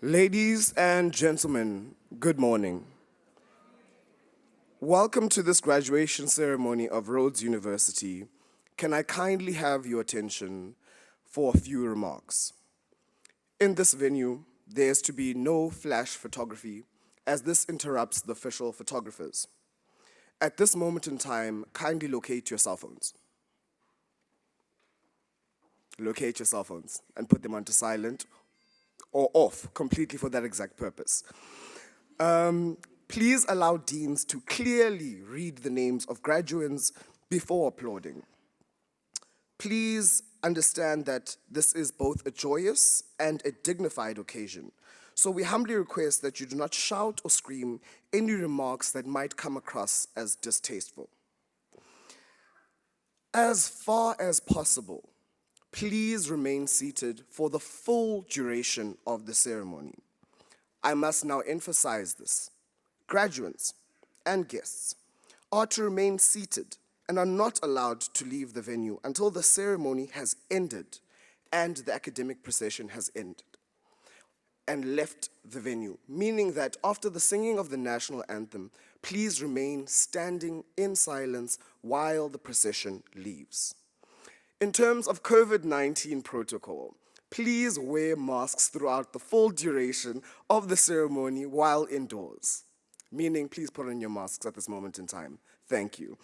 Ladies and gentlemen, good morning. Welcome to this graduation ceremony of Rhodes University. Can I kindly have your attention for a few remarks? In this venue, there is to be no flash photography, as this interrupts the official photographers. At this moment in time, kindly locate your cell phones. Locate your cell phones and put them onto silent or off completely for that exact purpose. Please allow deans to clearly read the names of graduates before applauding. Please understand that this is both a joyous and a dignified occasion. So we humbly request that you do not shout or scream any remarks that might come across as distasteful. As far as possible, please remain seated for the full duration of the ceremony. I must now emphasize this. Graduates and guests are to remain seated and are not allowed to leave the venue until the ceremony has ended and the academic procession has ended and left the venue, meaning that after the singing of the National Anthem, please remain standing in silence while the procession leaves. In terms of COVID-19 protocol, please wear masks throughout the full duration of the ceremony while indoors. Meaning, please put on your masks at this moment in time. Thank you.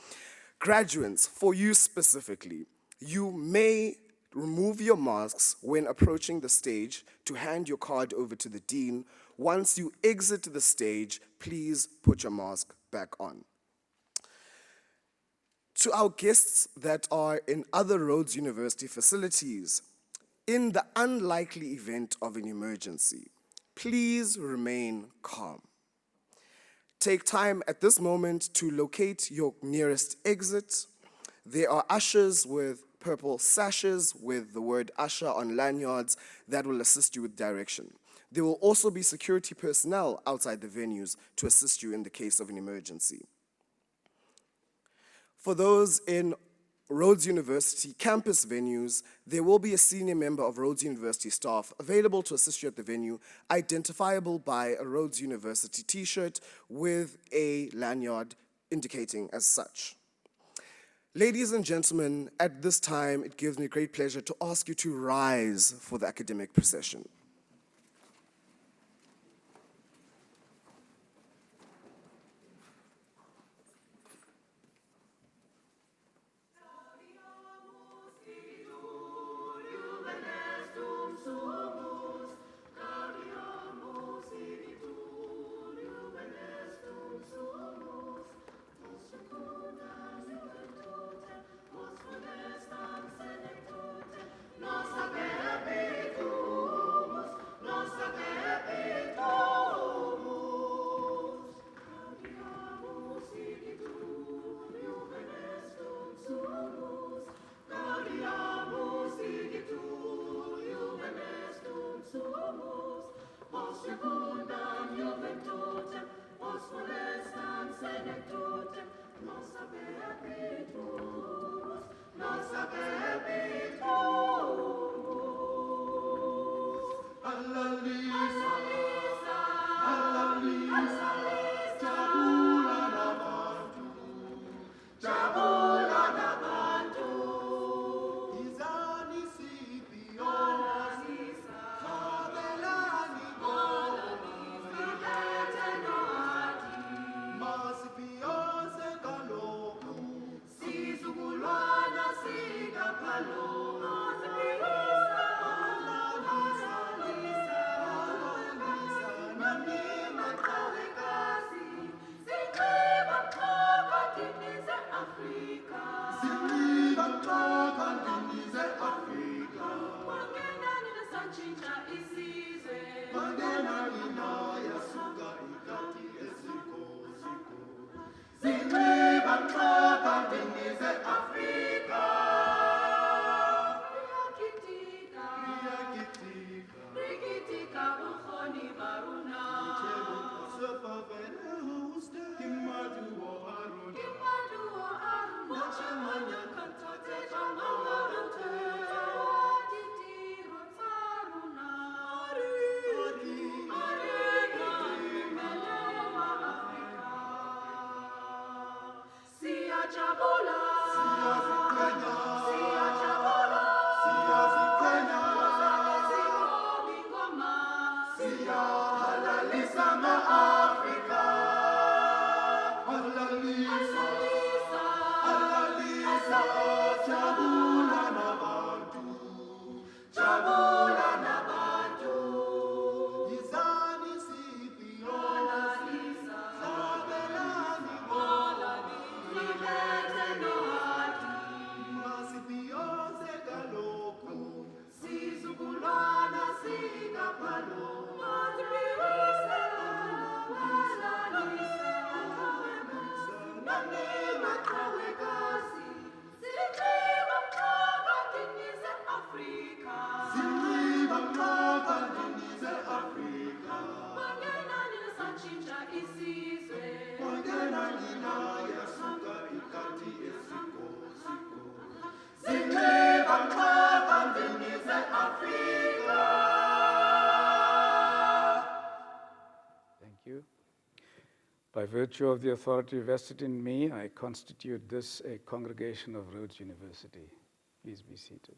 Graduates, for you specifically, you may remove your masks when approaching the stage to hand your card over to the dean. Once you exit the stage, please put your mask back on. To our guests that are in other Rhodes University facilities, in the unlikely event of an emergency, please remain calm. Take time at this moment to locate your nearest exit. There are ushers with purple sashes with the word usher on lanyards that will assist you with direction. There will also be security personnel outside the venues to assist you in the case of an emergency. For those in Rhodes University campus venues, there will be a senior member of Rhodes University staff available to assist you at the venue, identifiable by a Rhodes University t-shirt with a lanyard indicating as such. Ladies and gentlemen, at this time, it gives me great pleasure to ask you to rise for the academic procession. By virtue of the authority vested in me, I constitute this a congregation of Rhodes University. Please be seated.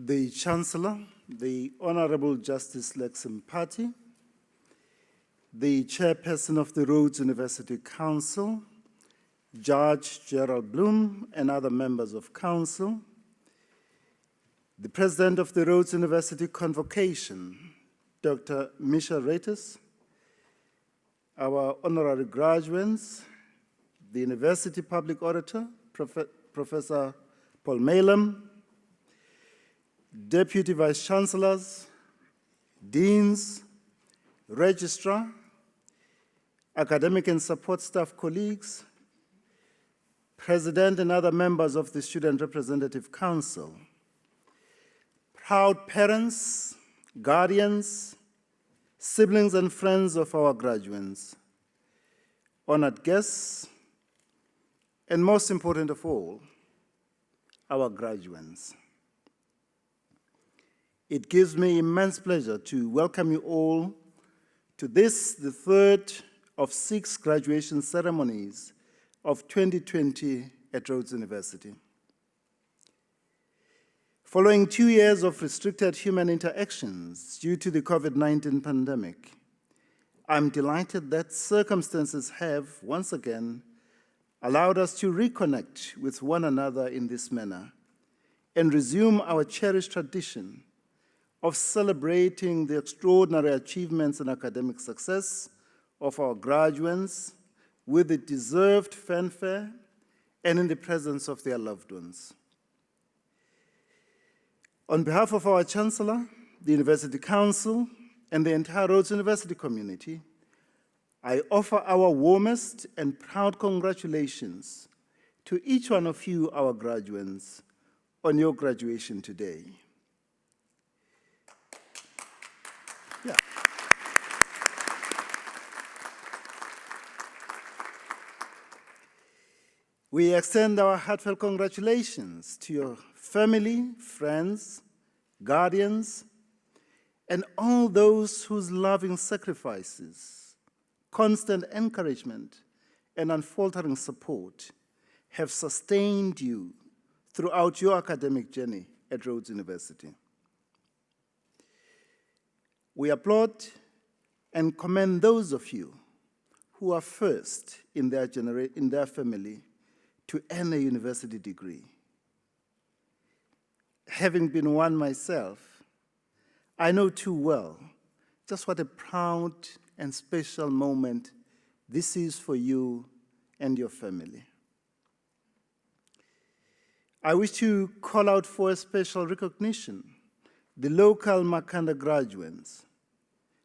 The Chancellor, the Honorable Justice Lexham Party, the Chairperson of the Rhodes University Council, Judge Gerald Bloom, and other members of Council, the President of the Rhodes University Convocation, Dr. Misha Reiters, our honorary graduates, the University Public Orator, Professor Paul Maylam, Deputy Vice-Chancellors, Deans, Registrar, academic and support staff colleagues, President and other members of the Student Representative Council, proud parents, guardians, siblings and friends of our graduates, honored guests, and most important of all, our graduates. It gives me immense pleasure to welcome you all to this, the third of 6 graduation ceremonies of 2020 at Rhodes University. Following 2 years of restricted human interactions due to the COVID-19 pandemic, I'm delighted that circumstances have, once again, allowed us to reconnect with one another in this manner and resume our cherished tradition of celebrating the extraordinary achievements and academic success of our graduates with the deserved fanfare and in the presence of their loved ones. On behalf of our Chancellor, the University Council, and the entire Rhodes University community, I offer our warmest and proud congratulations to each one of you, our graduates, on your graduation today. Yeah. We extend our heartfelt congratulations to your family, friends, guardians, and all those whose loving sacrifices, constant encouragement, and unfaltering support have sustained you throughout your academic journey at Rhodes University. We applaud and commend those of you who are first in their family to earn a university degree. Having been one myself, I know too well just what a proud and special moment this is for you and your family. I wish to call out for a special recognition the local Makanda graduates,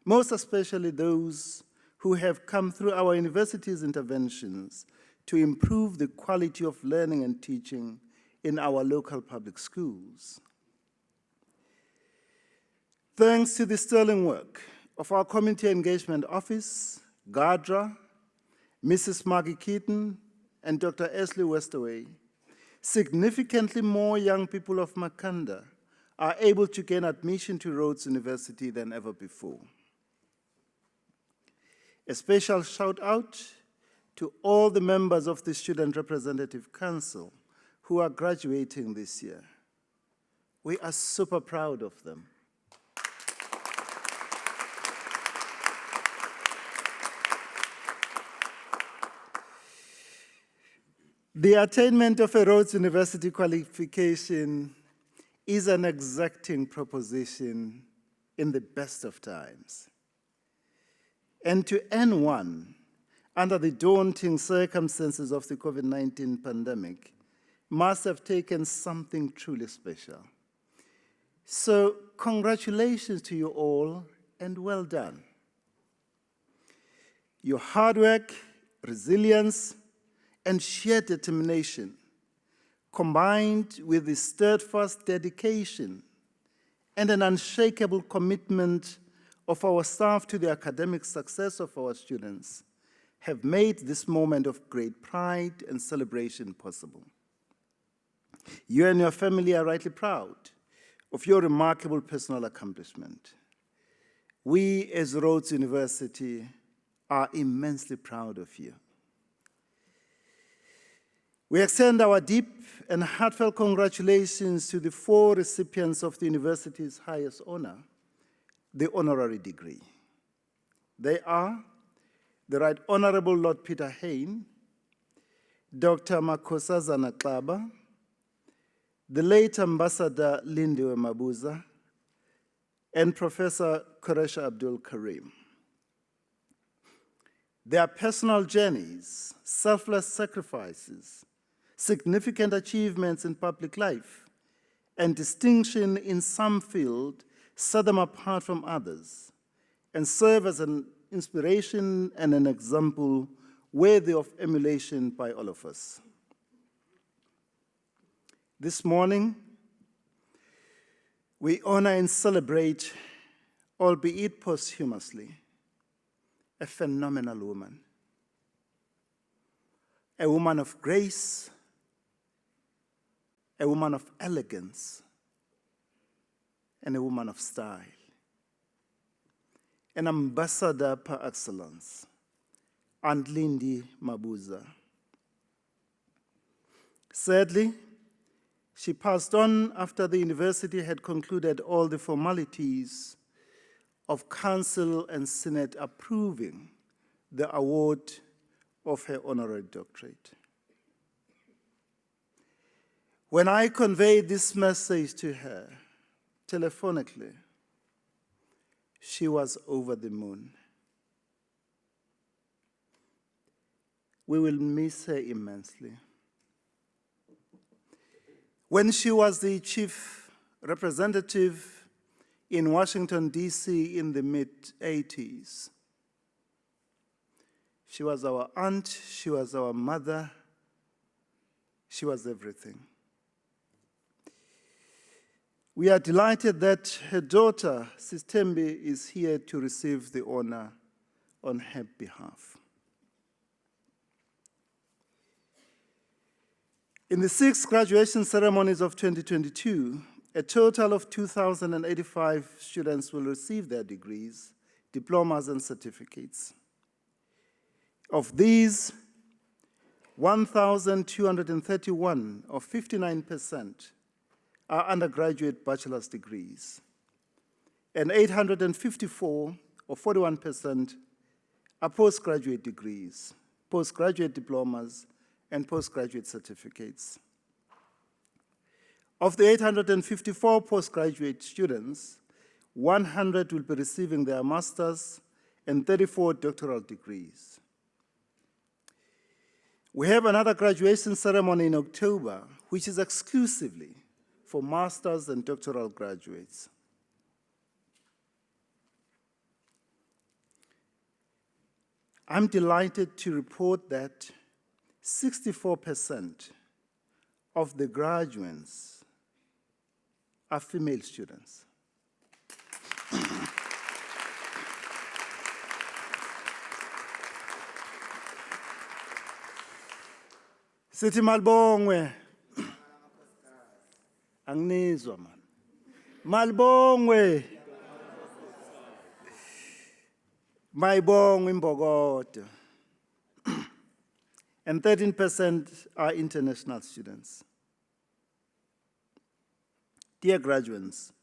most especially those who have come through our university's interventions to improve the quality of learning and teaching in our local public schools. Thanks to the sterling work of our Community Engagement Office, GADRA, Mrs. Maggie Keaton, and Dr. Ashley Westerway, significantly more young people of Makanda are able to gain admission to Rhodes University than ever before. A special shout out to all the members of the Student Representative Council who are graduating this year. We are super proud of them. The attainment of a Rhodes University qualification is an exacting proposition in the best of times. And to earn one under the daunting circumstances of the COVID-19 pandemic must have taken something truly special. So congratulations to you all and well done. Your hard work, resilience, and sheer determination, combined with the steadfast dedication and an unshakable commitment of our staff to the academic success of our students, have made this moment of great pride and celebration possible. You and your family are rightly proud of your remarkable personal accomplishment. We, as Rhodes University, are immensely proud of you. We extend our deep and heartfelt congratulations to the 4 recipients of the university's highest honor, the honorary degree. They are the Right Honorable Lord Peter Hain, Dr. Makhosazana Klaba, the late Ambassador Lindiwe Mabuza, and Professor Qureshi Abdul Karim. Their personal journeys, selfless sacrifices, significant achievements in public life, and distinction in some field set them apart from others and serve as an inspiration and an example worthy of emulation by all of us. This morning, we honor and celebrate, albeit posthumously, a phenomenal woman, a woman of grace, a woman of elegance, and a woman of style, an ambassador par excellence, Aunt Lindiwe Mabuza. Sadly, she passed on after the university had concluded all the formalities of Council and Senate approving the award of her honorary doctorate. When I conveyed this message to her telephonically, she was over the moon. We will miss her immensely. When she was the chief representative in Washington, D.C. in the mid-80s, she was our aunt, she was our mother, she was everything. We are delighted that her daughter, Sis Thembi, is here to receive the honor on her behalf. In the 6 graduation ceremonies of 2022, a total of 2,085 students will receive their degrees, diplomas, and certificates. Of these, 1,231, or 59%, are undergraduate bachelor's degrees, and 854, or 41%, are postgraduate degrees, postgraduate diplomas, and postgraduate certificates. Of the 854 postgraduate students, 100 will be receiving their master's and 34 doctoral degrees. We have another graduation ceremony in October, which is exclusively for master's and doctoral graduates. I'm delighted to report that 64% of the graduates are female students. Sithi malibongwe. Anginizwa man. Malibongwe. Mayibongwe imbokodo. And 13% are international students. Dear graduates,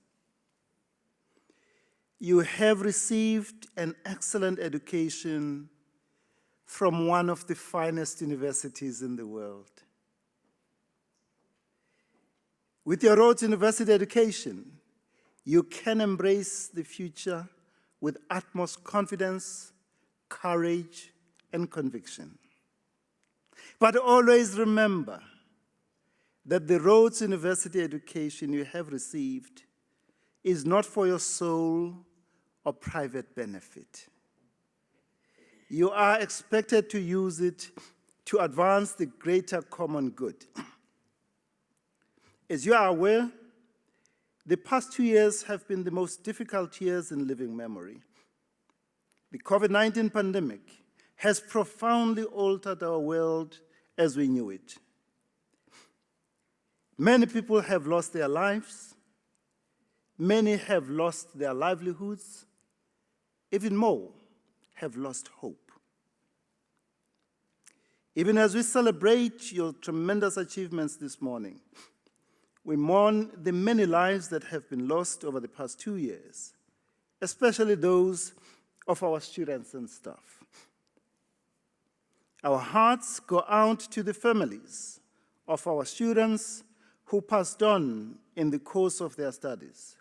you have received an excellent education from one of the finest universities in the world. With your Rhodes University education, you can embrace the future with utmost confidence, courage, and conviction. But always remember that the Rhodes University education you have received is not for your sole or private benefit. You are expected to use it to advance the greater common good. As you are aware, the past 2 years have been the most difficult years in living memory. The COVID-19 pandemic has profoundly altered our world as we knew it. Many people have lost their lives. Many have lost their livelihoods. Even more have lost hope. Even as we celebrate your tremendous achievements this morning, we mourn the many lives that have been lost over the past 2 years, especially those of our students and staff. Our hearts go out to the families of our students who passed on in the course of their studies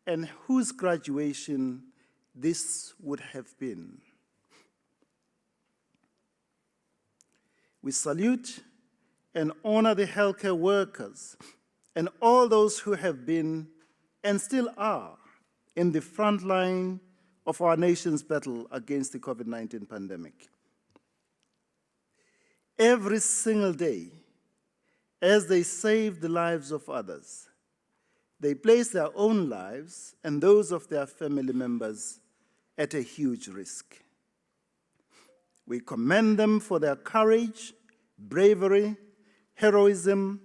and whose graduation this would have been. We salute and honor the healthcare workers and all those who have been and still are in the front line of our nation's battle against the COVID-19 pandemic. Every single day, as they save the lives of others, they place their own lives and those of their family members at a huge risk. We commend them for their courage, bravery, heroism,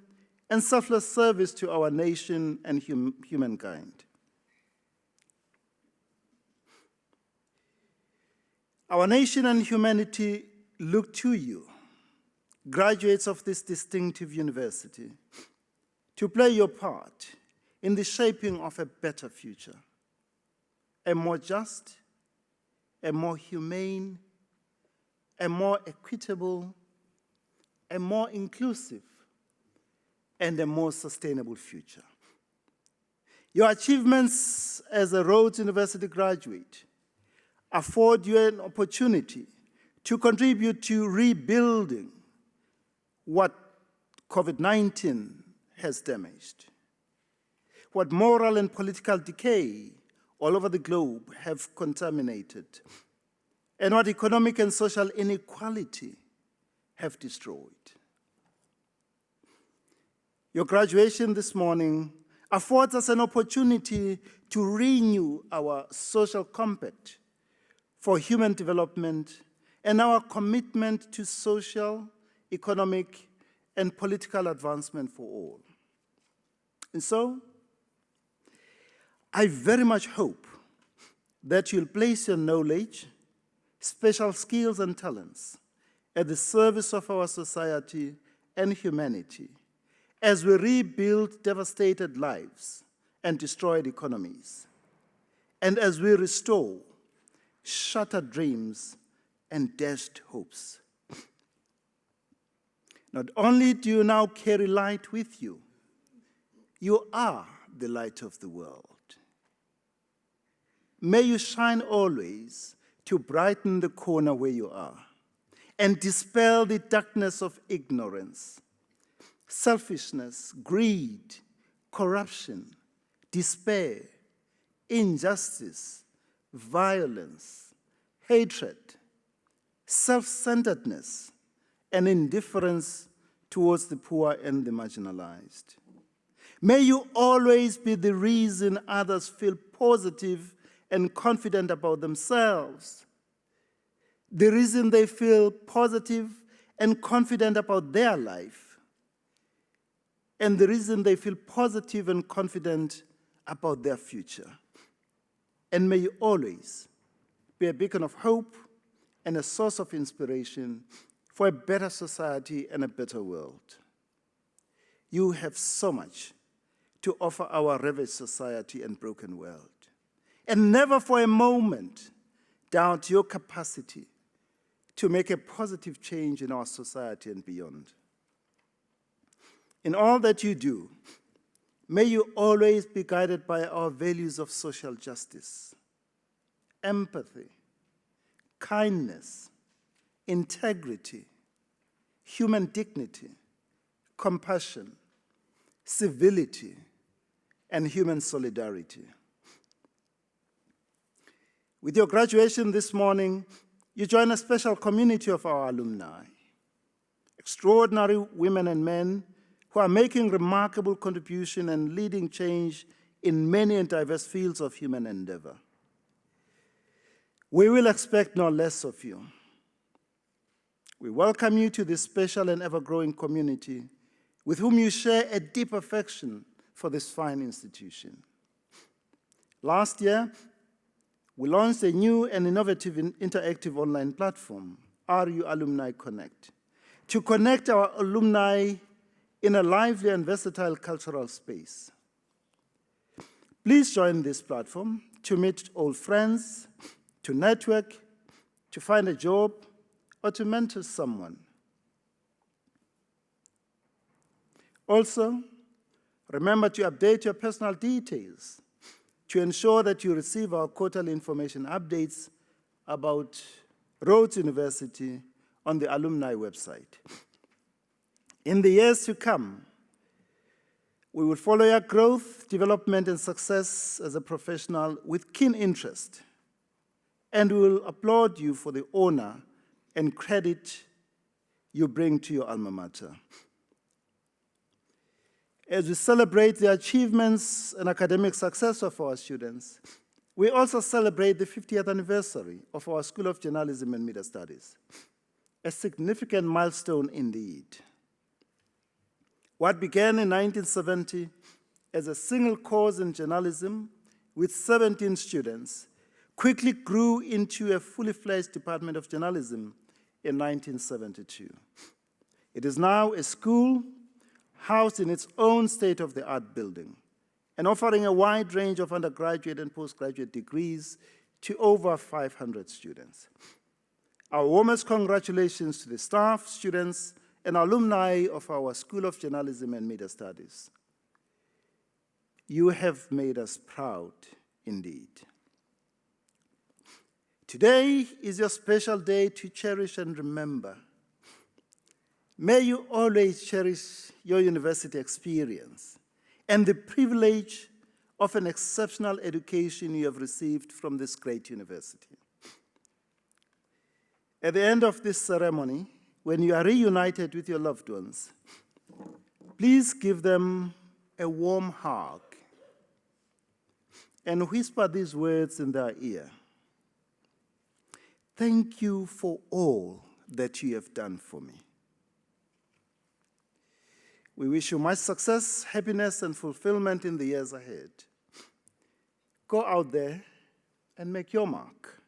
and selfless service to our nation and humankind. Our nation and humanity look to you, graduates of this distinctive university, to play your part in the shaping of a better future, a more just, a more humane, a more equitable, a more inclusive, and a more sustainable future. Your achievements as a Rhodes University graduate afford you an opportunity to contribute to rebuilding what COVID-19 has damaged, what moral and political decay all over the globe have contaminated, and what economic and social inequality have destroyed. Your graduation this morning affords us an opportunity to renew our social compact for human development and our commitment to social, economic, and political advancement for all. And so, I very much hope that you'll place your knowledge, special skills, and talents at the service of our society and humanity as we rebuild devastated lives and destroyed economies, and as we restore shattered dreams and dashed hopes. Not only do you now carry light with you, you are the light of the world. May you shine always to brighten the corner where you are and dispel the darkness of ignorance, selfishness, greed, corruption, despair, injustice, violence, hatred, self-centeredness, and indifference towards the poor and the marginalized. May you always be the reason others feel positive and confident about themselves, the reason they feel positive and confident about their life, and the reason they feel positive and confident about their future. And may you always be a beacon of hope and a source of inspiration for a better society and a better world. You have so much to offer our ravaged society and broken world. And never for a moment doubt your capacity to make a positive change in our society and beyond. In all that you do, may you always be guided by our values of social justice, empathy, kindness, integrity, human dignity, compassion, civility, and human solidarity. With your graduation this morning, you join a special community of our alumni, extraordinary women and men who are making remarkable contribution and leading change in many and diverse fields of human endeavor. We will expect no less of you. We welcome you to this special and ever-growing community with whom you share a deep affection for this fine institution. Last year, we launched a new and innovative interactive online platform, RU Alumni Connect, to connect our alumni in a lively and versatile cultural space. Please join this platform to meet old friends, to network, to find a job, or to mentor someone. Also, remember to update your personal details to ensure that you receive our quarterly information updates about Rhodes University on the alumni website. In the years to come, we will follow your growth, development, and success as a professional with keen interest, and we will applaud you for the honor and credit you bring to your alma mater. As we celebrate the achievements and academic success of our students, we also celebrate the 50th anniversary of our School of Journalism and Media Studies, a significant milestone indeed. What began in 1970 as a single course in journalism with 17 students quickly grew into a fully fledged Department of Journalism in 1972. It is now a school housed in its own state-of-the-art building and offering a wide range of undergraduate and postgraduate degrees to over 500 students. Our warmest congratulations to the staff, students, and alumni of our School of Journalism and Media Studies. You have made us proud indeed. Today is your special day to cherish and remember. May you always cherish your university experience and the privilege of an exceptional education you have received from this great university. At the end of this ceremony, when you are reunited with your loved ones, please give them a warm hug and whisper these words in their ear. Thank you for all that you have done for me. We wish you much success, happiness, and fulfillment in the years ahead. Go out there and make your mark.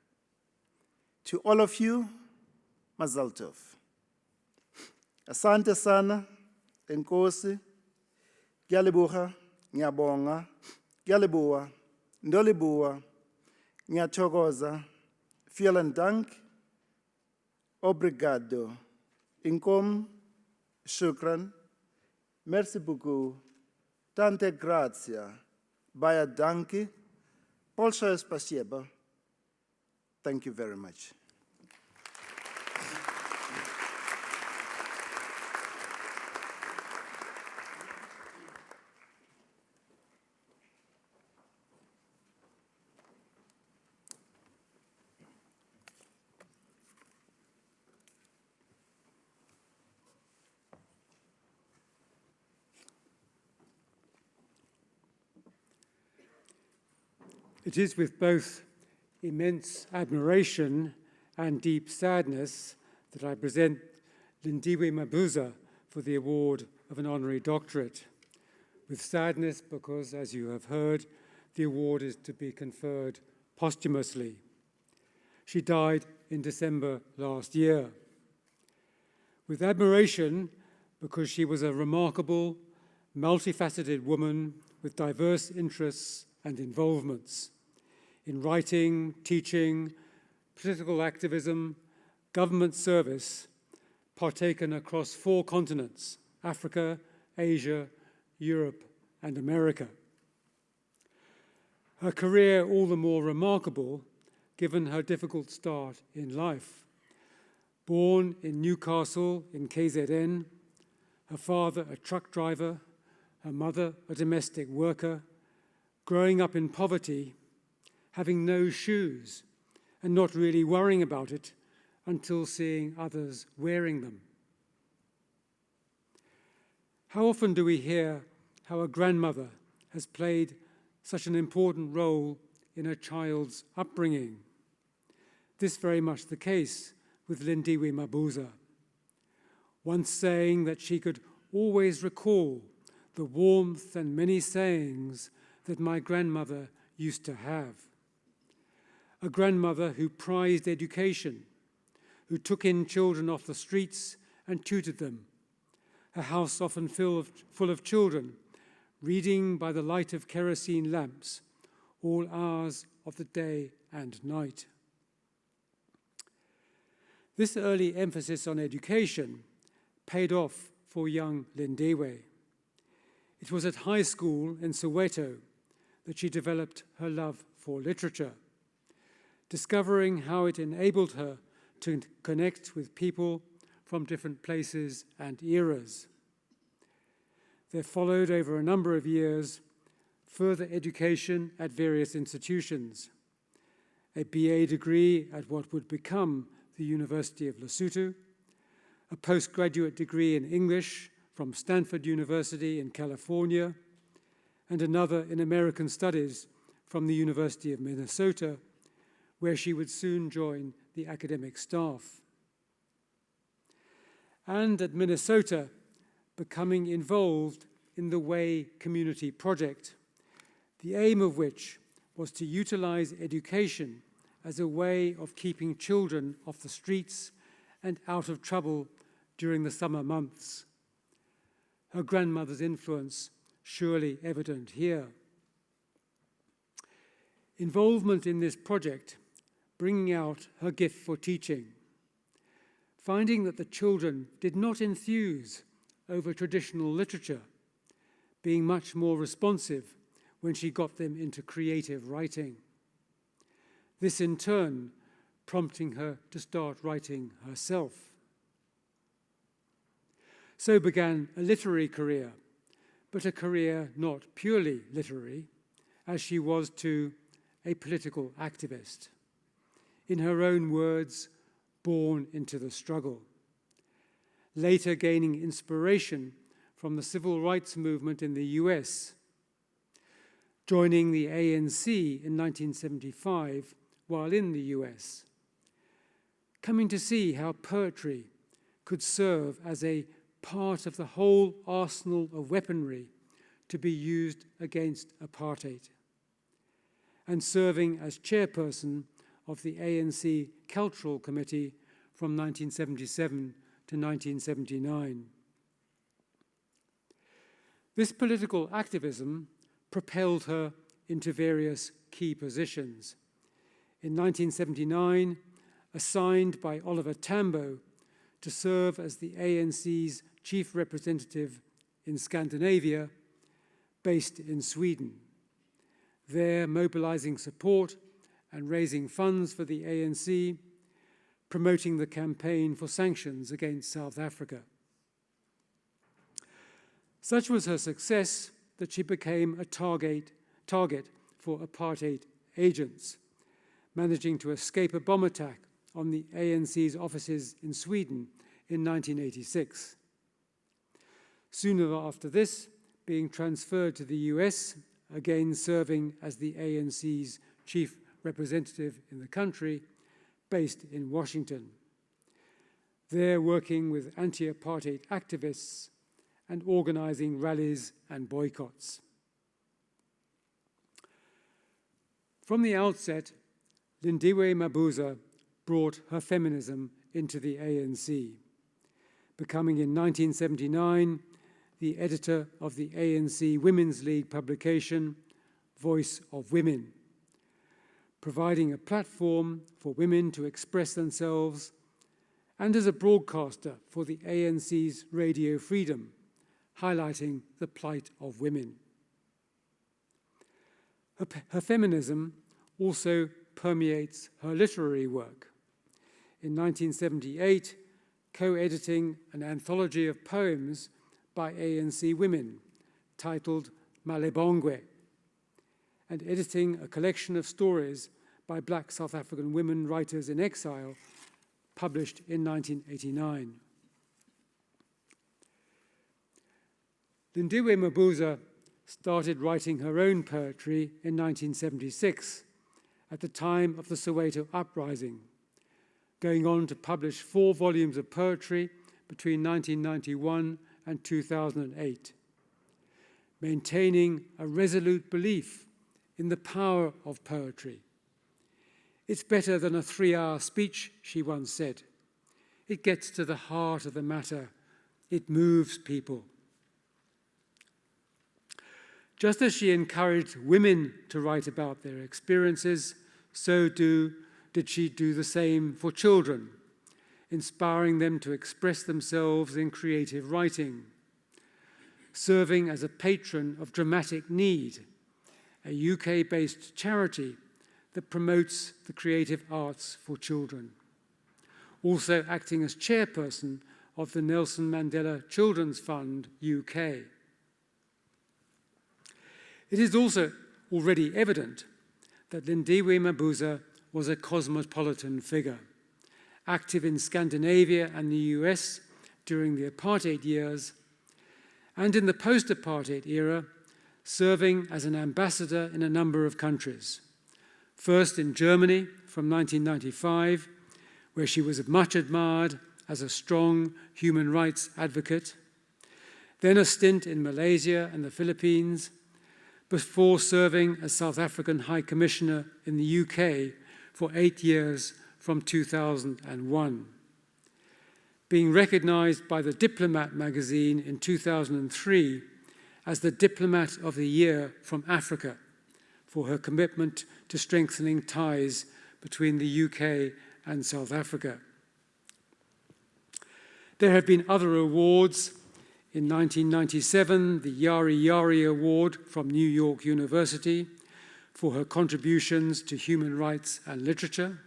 To all of you, Mazal Tov. Asante sana, enkosi, ngiyalibuka, ngiyabonga, ngiyalibuka, ndolibuka, ngiyathokoza, vielen Dank, obrigado, inkom, shukran, merci beaucoup, tante grazie, baya danki, polsha spasieba. Thank you very much. It is with both immense admiration and deep sadness that I present Lindiwe Mabuza for the award of an honorary doctorate. With sadness because, as you have heard, the award is to be conferred posthumously. She died in December last year. With admiration because she was a remarkable, multifaceted woman with diverse interests and involvements in writing, teaching, political activism, government service, partaken across 4 continents: Africa, Asia, Europe, and America. Her career all the more remarkable given her difficult start in life. Born in Newcastle in KZN, her father a truck driver, her mother a domestic worker, growing up in poverty, having no shoes, and not really worrying about it until seeing others wearing them. How often do we hear how a grandmother has played such an important role in a child's upbringing? This very much the case with Lindiwe Mabuza, once saying that she could always recall the warmth and many sayings that my grandmother used to have. A grandmother who prized education, who took in children off the streets and tutored them, her house often full of children, reading by the light of kerosene lamps, all hours of the day and night. This early emphasis on education paid off for young Lindiwe. It was at high school in Soweto that she developed her love for literature, discovering how it enabled her to connect with people from different places and eras. There followed, over a number of years, further education at various institutions, a BA degree at what would become the University of Lesotho, a postgraduate degree in English from Stanford University in California, and another in American Studies from the University of Minnesota, where she would soon join the academic staff. And at Minnesota, becoming involved in the Way Community Project, the aim of which was to utilize education as a way of keeping children off the streets and out of trouble during the summer months. Her grandmother's influence surely evident here. Involvement in this project, bringing out her gift for teaching, finding that the children did not enthuse over traditional literature, being much more responsive when she got them into creative writing. This in turn prompting her to start writing herself. So began a literary career, but a career not purely literary, as she was too a political activist. In her own words, born into the struggle. Later gaining inspiration from the civil rights movement in the US, joining the ANC in 1975 while in the US, coming to see how poetry could serve as a part of the whole arsenal of weaponry to be used against apartheid, and serving as chairperson of the ANC Cultural Committee from 1977 to 1979. This political activism propelled her into various key positions. In 1979, assigned by Oliver Tambo to serve as the ANC's chief representative in Scandinavia, based in Sweden, there mobilizing support and raising funds for the ANC, promoting the campaign for sanctions against South Africa. Such was her success that she became a target for apartheid agents, managing to escape a bomb attack on the ANC's offices in Sweden in 1986. Soon after this, being transferred to the US, again serving as the ANC's chief representative in the country, based in Washington. There working with anti-apartheid activists and organizing rallies and boycotts. From the outset, Lindiwe Mabuza brought her feminism into the ANC, becoming in 1979 the editor of the ANC Women's League publication, Voice of Women, providing a platform for women to express themselves, and as a broadcaster for the ANC's Radio Freedom, highlighting the plight of women. Her feminism also permeates her literary work. In 1978, co-editing an anthology of poems by ANC women titled Malebongwe, and editing a collection of stories by Black South African women writers in exile, published in 1989. Lindiwe Mabuza started writing her own poetry in 1976, at the time of the Soweto uprising, going on to publish 4 volumes of poetry between 1991 and 2008, maintaining a resolute belief in the power of poetry. It's better than a 3-hour speech, she once said. It gets to the heart of the matter. It moves people. Just as she encouraged women to write about their experiences, so did she do the same for children, inspiring them to express themselves in creative writing, serving as a patron of Dramatic Need, a UK-based charity that promotes the creative arts for children. Also acting as chairperson of the Nelson Mandela Children's Fund, UK. It is also already evident that Lindiwe Mabuza was a cosmopolitan figure, active in Scandinavia and the US during the apartheid years, and in the post-apartheid era, serving as an ambassador in a number of countries. First in Germany from 1995, where she was much admired as a strong human rights advocate, then a stint in Malaysia and the Philippines, before serving as South African High Commissioner in the UK for 8 years from 2001. Being recognized by the Diplomat magazine in 2003 as the Diplomat of the Year from Africa for her commitment to strengthening ties between the UK and South Africa. There have been other awards. In 1997, the Yari Yari Award from New York University for her contributions to human rights and literature.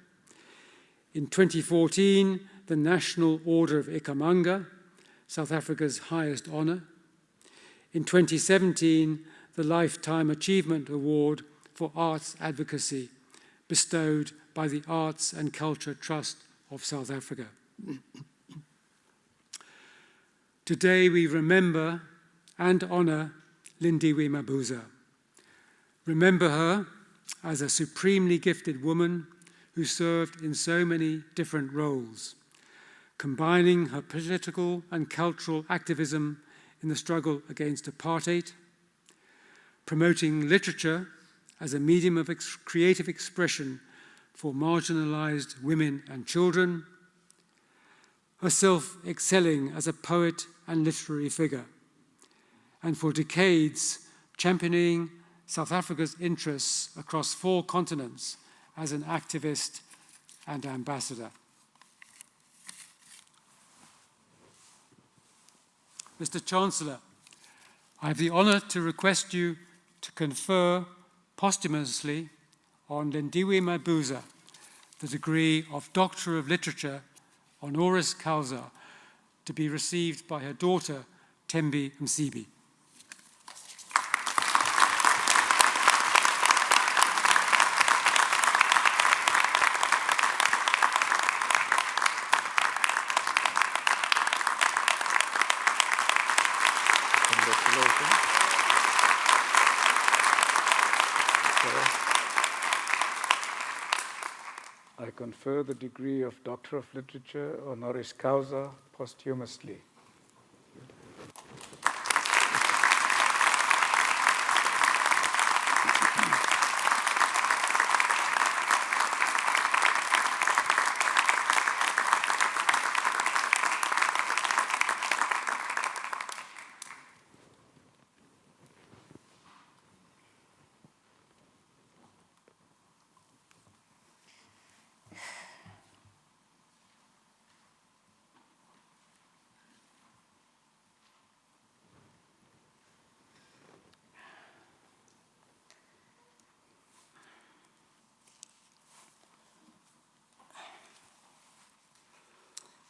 In 2014, the National Order of Ikhamanga, South Africa's highest honor. In 2017, the Lifetime Achievement Award for Arts Advocacy, bestowed by the Arts and Culture Trust of South Africa. Today we remember and honor Lindiwe Mabuza. Remember her as a supremely gifted woman who served in so many different roles, combining her political and cultural activism in the struggle against apartheid, promoting literature as a medium of creative expression for marginalized women and children, herself excelling as a poet and literary figure, and for decades championing South Africa's interests across 4 continents as an activist and ambassador. Mr. Chancellor, I have the honor to request you to confer posthumously on Lindiwe Mabuza the degree of Doctor of Literature, honoris causa, to be received by her daughter, Thembelihle Msibi. confer the degree of Doctor of Literature, honoris causa, posthumously.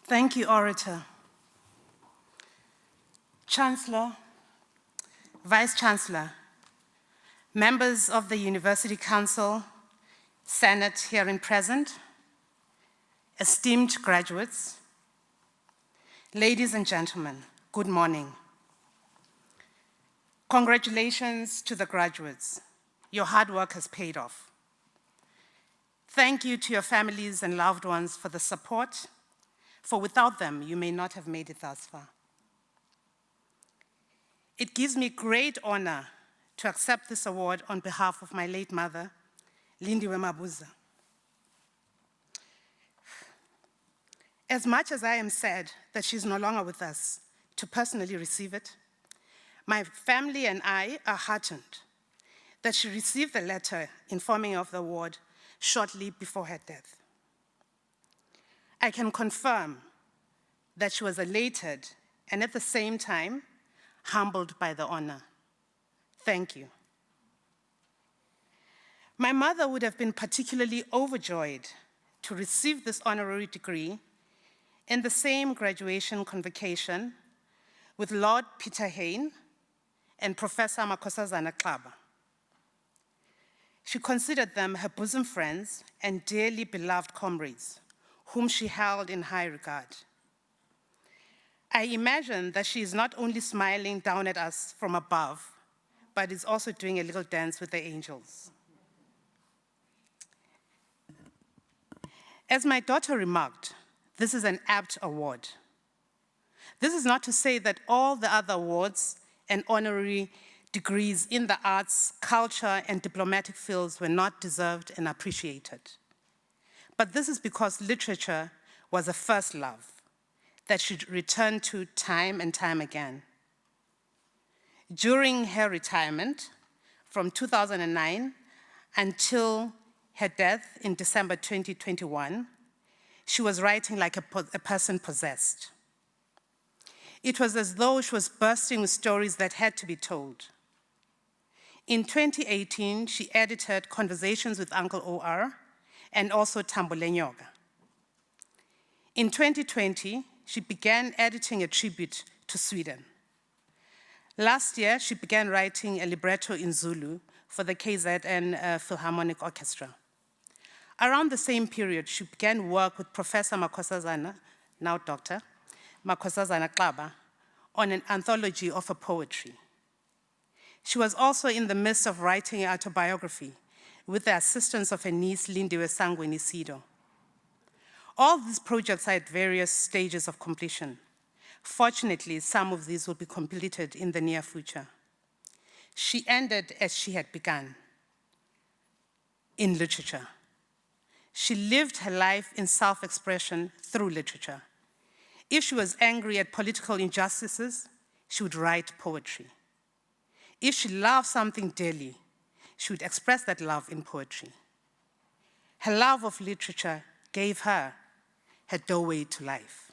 Thank you, Orator. Chancellor, Vice-Chancellor, members of the University Council, Senate herein present, esteemed graduates, ladies and gentlemen, good morning. Congratulations to the graduates. Your hard work has paid off. Thank you to your families and loved ones for the support, for without them, you may not have made it thus far. It gives me great honor to accept this award on behalf of my late mother, Lindiwe Mabuza. As much as I am sad that she's no longer with us to personally receive it, my family and I are heartened that she received the letter informing of the award shortly before her death. I can confirm that she was elated and at the same time humbled by the honor. Thank you. My mother would have been particularly overjoyed to receive this honorary degree in the same graduation convocation with Lord Peter Hain and Professor Makhosazana Xaba. She considered them her bosom friends and dearly beloved comrades, whom she held in high regard. I imagine that she is not only smiling down at us from above, but is also doing a little dance with the angels. As my daughter remarked, this is an apt award. This is not to say that all the other awards and honorary degrees in the arts, culture, and diplomatic fields were not deserved and appreciated. But this is because literature was a first love that she returned to time and time again. During her retirement, from 2009 until her death in December 2021, she was writing like a person possessed. It was as though she was bursting with stories that had to be told. In 2018, she edited Conversations with Uncle O.R. and also Thembelihle Nyoka. In 2020, she began editing a tribute to Sweden. Last year, she began writing a libretto in Zulu for the KZN Philharmonic Orchestra. Around the same period, she began work with Professor Makhosazana, now Dr. Makhosazana Xaba, on an anthology of her poetry. She was also in the midst of writing an autobiography with the assistance of her niece, Lindiwe Sido. All these projects are at various stages of completion. Fortunately, some of these will be completed in the near future. She ended as she had begun, in literature. She lived her life in self-expression through literature. If she was angry at political injustices, she would write poetry. If she loved something dearly, she would express that love in poetry. Her love of literature gave her her doorway to life.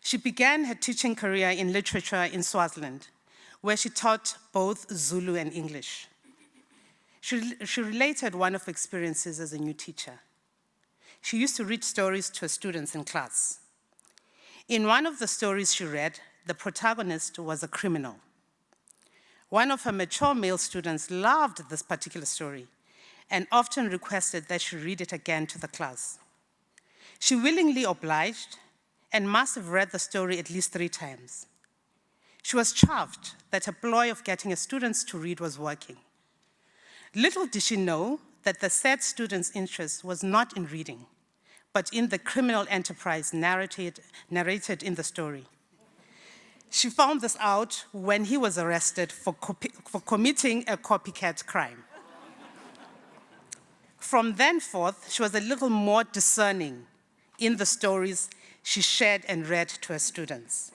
She began her teaching career in literature in Swaziland, where she taught both Zulu and English. She related one of her experiences as a new teacher. She used to read stories to her students in class. In one of the stories she read, the protagonist was a criminal. One of her mature male students loved this particular story and often requested that she read it again to the class. She willingly obliged and must have read the story at least 3 times. She was chuffed that her ploy of getting her students to read was working. Little did she know that the said student's interest was not in reading, but in the criminal enterprise narrated in the story. She found this out when he was arrested for committing a copycat crime. From then forth, she was a little more discerning in the stories she shared and read to her students.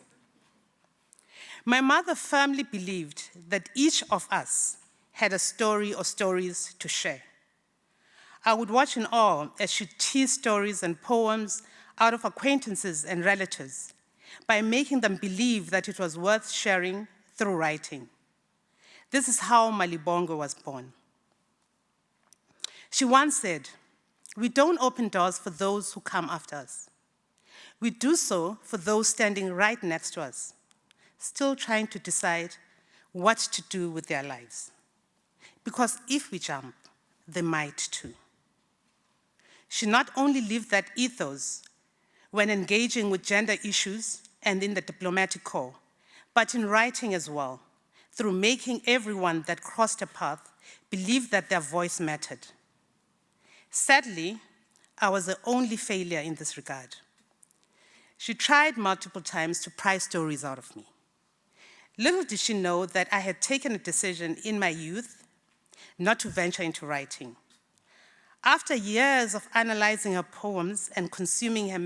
My mother firmly believed that each of us had a story or stories to share. I would watch in awe as she teased stories and poems out of acquaintances and relatives by making them believe that it was worth sharing through writing. This is how Malibongo was born. She once said, "We don't open doors for those who come after us. We do so for those standing right next to us, still trying to decide what to do with their lives. Because if we jump, they might too." She not only lived that ethos when engaging with gender issues and in the diplomatic corps, but in writing as well, through making everyone that crossed her path believe that their voice mattered. Sadly, I was the only failure in this regard. She tried multiple times to pry stories out of me. Little did she know that I had taken a decision in my youth not to venture into writing. After years of analyzing her poems and consuming her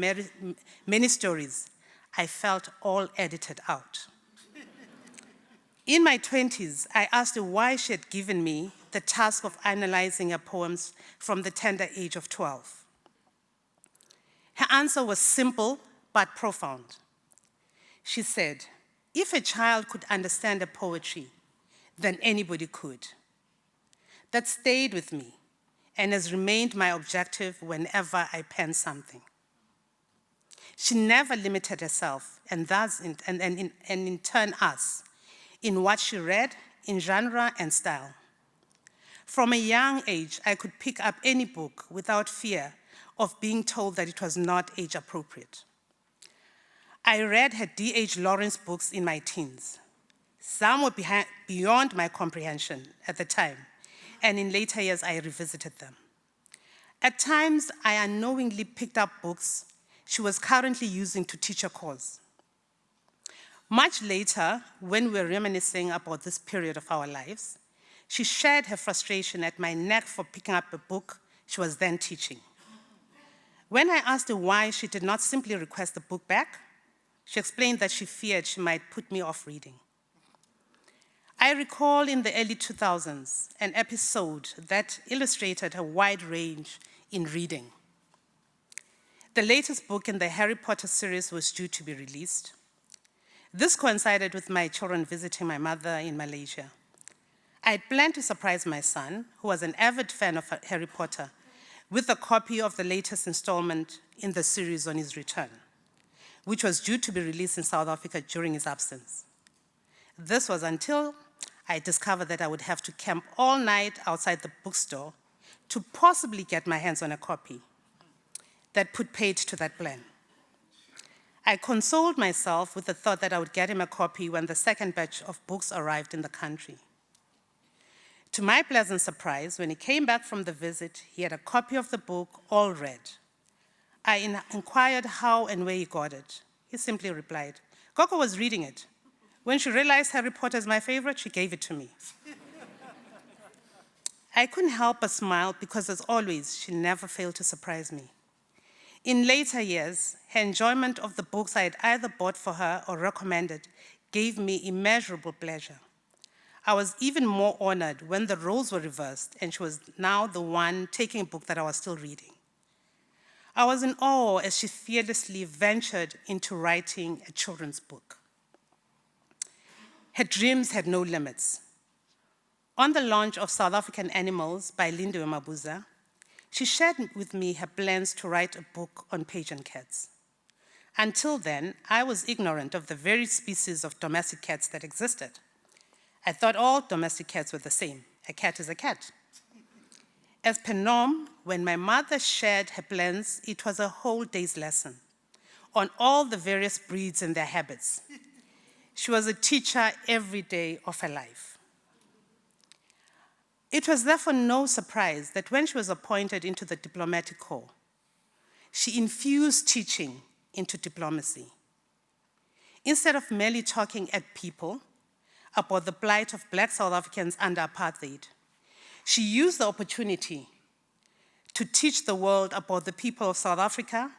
many stories, I felt all edited out. In my 20s, I asked her why she had given me the task of analyzing her poems from the tender age of 12. Her answer was simple but profound. She said, "If a child could understand her poetry, then anybody could." That stayed with me and has remained my objective whenever I pen something. She never limited herself and in turn us in what she read, in genre and style. From a young age, I could pick up any book without fear of being told that it was not age appropriate. I read her D.H. Lawrence books in my teens. Some were beyond my comprehension at the time, and in later years, I revisited them. At times, I unknowingly picked up books she was currently using to teach a course. Much later, when we were reminiscing about this period of our lives, she shared her frustration at my knack for picking up a book she was then teaching. When I asked her why she did not simply request the book back, she explained that she feared she might put me off reading. I recall in the early 2000s an episode that illustrated her wide range in reading. The latest book in the Harry Potter series was due to be released. This coincided with my children visiting my mother in Malaysia. I had planned to surprise my son, who was an avid fan of Harry Potter, with a copy of the latest installment in the series on his return, which was due to be released in South Africa during his absence. This was until I discovered that I would have to camp all night outside the bookstore to possibly get my hands on a copy. That put paid to that plan. I consoled myself with the thought that I would get him a copy when the second batch of books arrived in the country. To my pleasant surprise, when he came back from the visit, he had a copy of the book all read. I inquired how and where he got it. He simply replied, "Gogo was reading it. When she realized Harry Potter is my favorite, she gave it to me." I couldn't help but smile because, as always, she never failed to surprise me. In later years, her enjoyment of the books I had either bought for her or recommended gave me immeasurable pleasure. I was even more honored when the roles were reversed and she was now the one taking a book that I was still reading. I was in awe as she fearlessly ventured into writing a children's book. Her dreams had no limits. On the launch of South African Animals by Lindiwe Mabuza, she shared with me her plans to write a book on pigeon cats. Until then, I was ignorant of the very species of domestic cats that existed. I thought all domestic cats were the same. A cat is a cat. As per norm, when my mother shared her plans, it was a whole day's lesson on all the various breeds and their habits. She was a teacher every day of her life. It was therefore no surprise that when she was appointed into the diplomatic corps, she infused teaching into diplomacy. Instead of merely talking at people about the plight of Black South Africans under apartheid, she used the opportunity to teach the world about the people of South Africa,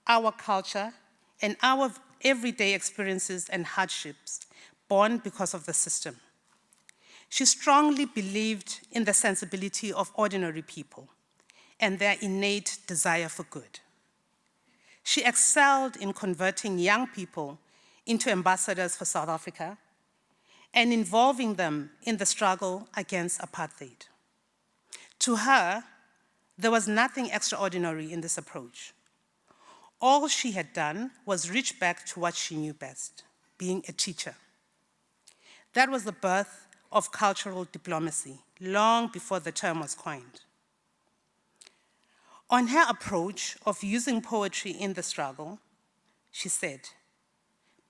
our culture, and our everyday experiences and hardships born because of the system. She strongly believed in the sensibility of ordinary people and their innate desire for good. She excelled in converting young people into ambassadors for South Africa and involving them in the struggle against apartheid. To her, there was nothing extraordinary in this approach. All she had done was reach back to what she knew best, being a teacher. That was the birth of cultural diplomacy, long before the term was coined. On her approach of using poetry in the struggle, she said,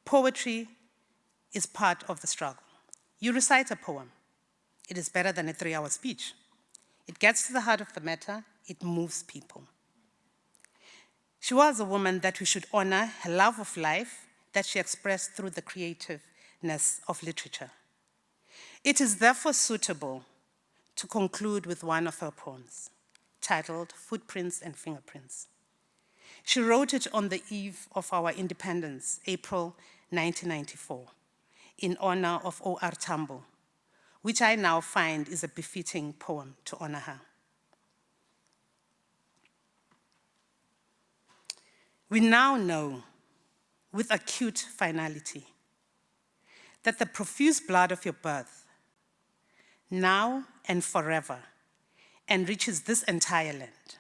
"Poetry is part of the struggle. You recite a poem. It is better than a 3-hour speech. It gets to the heart of the matter. It moves people." She was a woman that we should honor her love of life that she expressed through the creativeness of literature. It is therefore suitable to conclude with one of her poems, titled Footprints and Fingerprints. She wrote it on the eve of our independence, April 1994, in honor of O.R. Tambo, which I now find is a befitting poem to honor her. We now know, with acute finality, that the profuse blood of your birth, now and forever, enriches this entire land,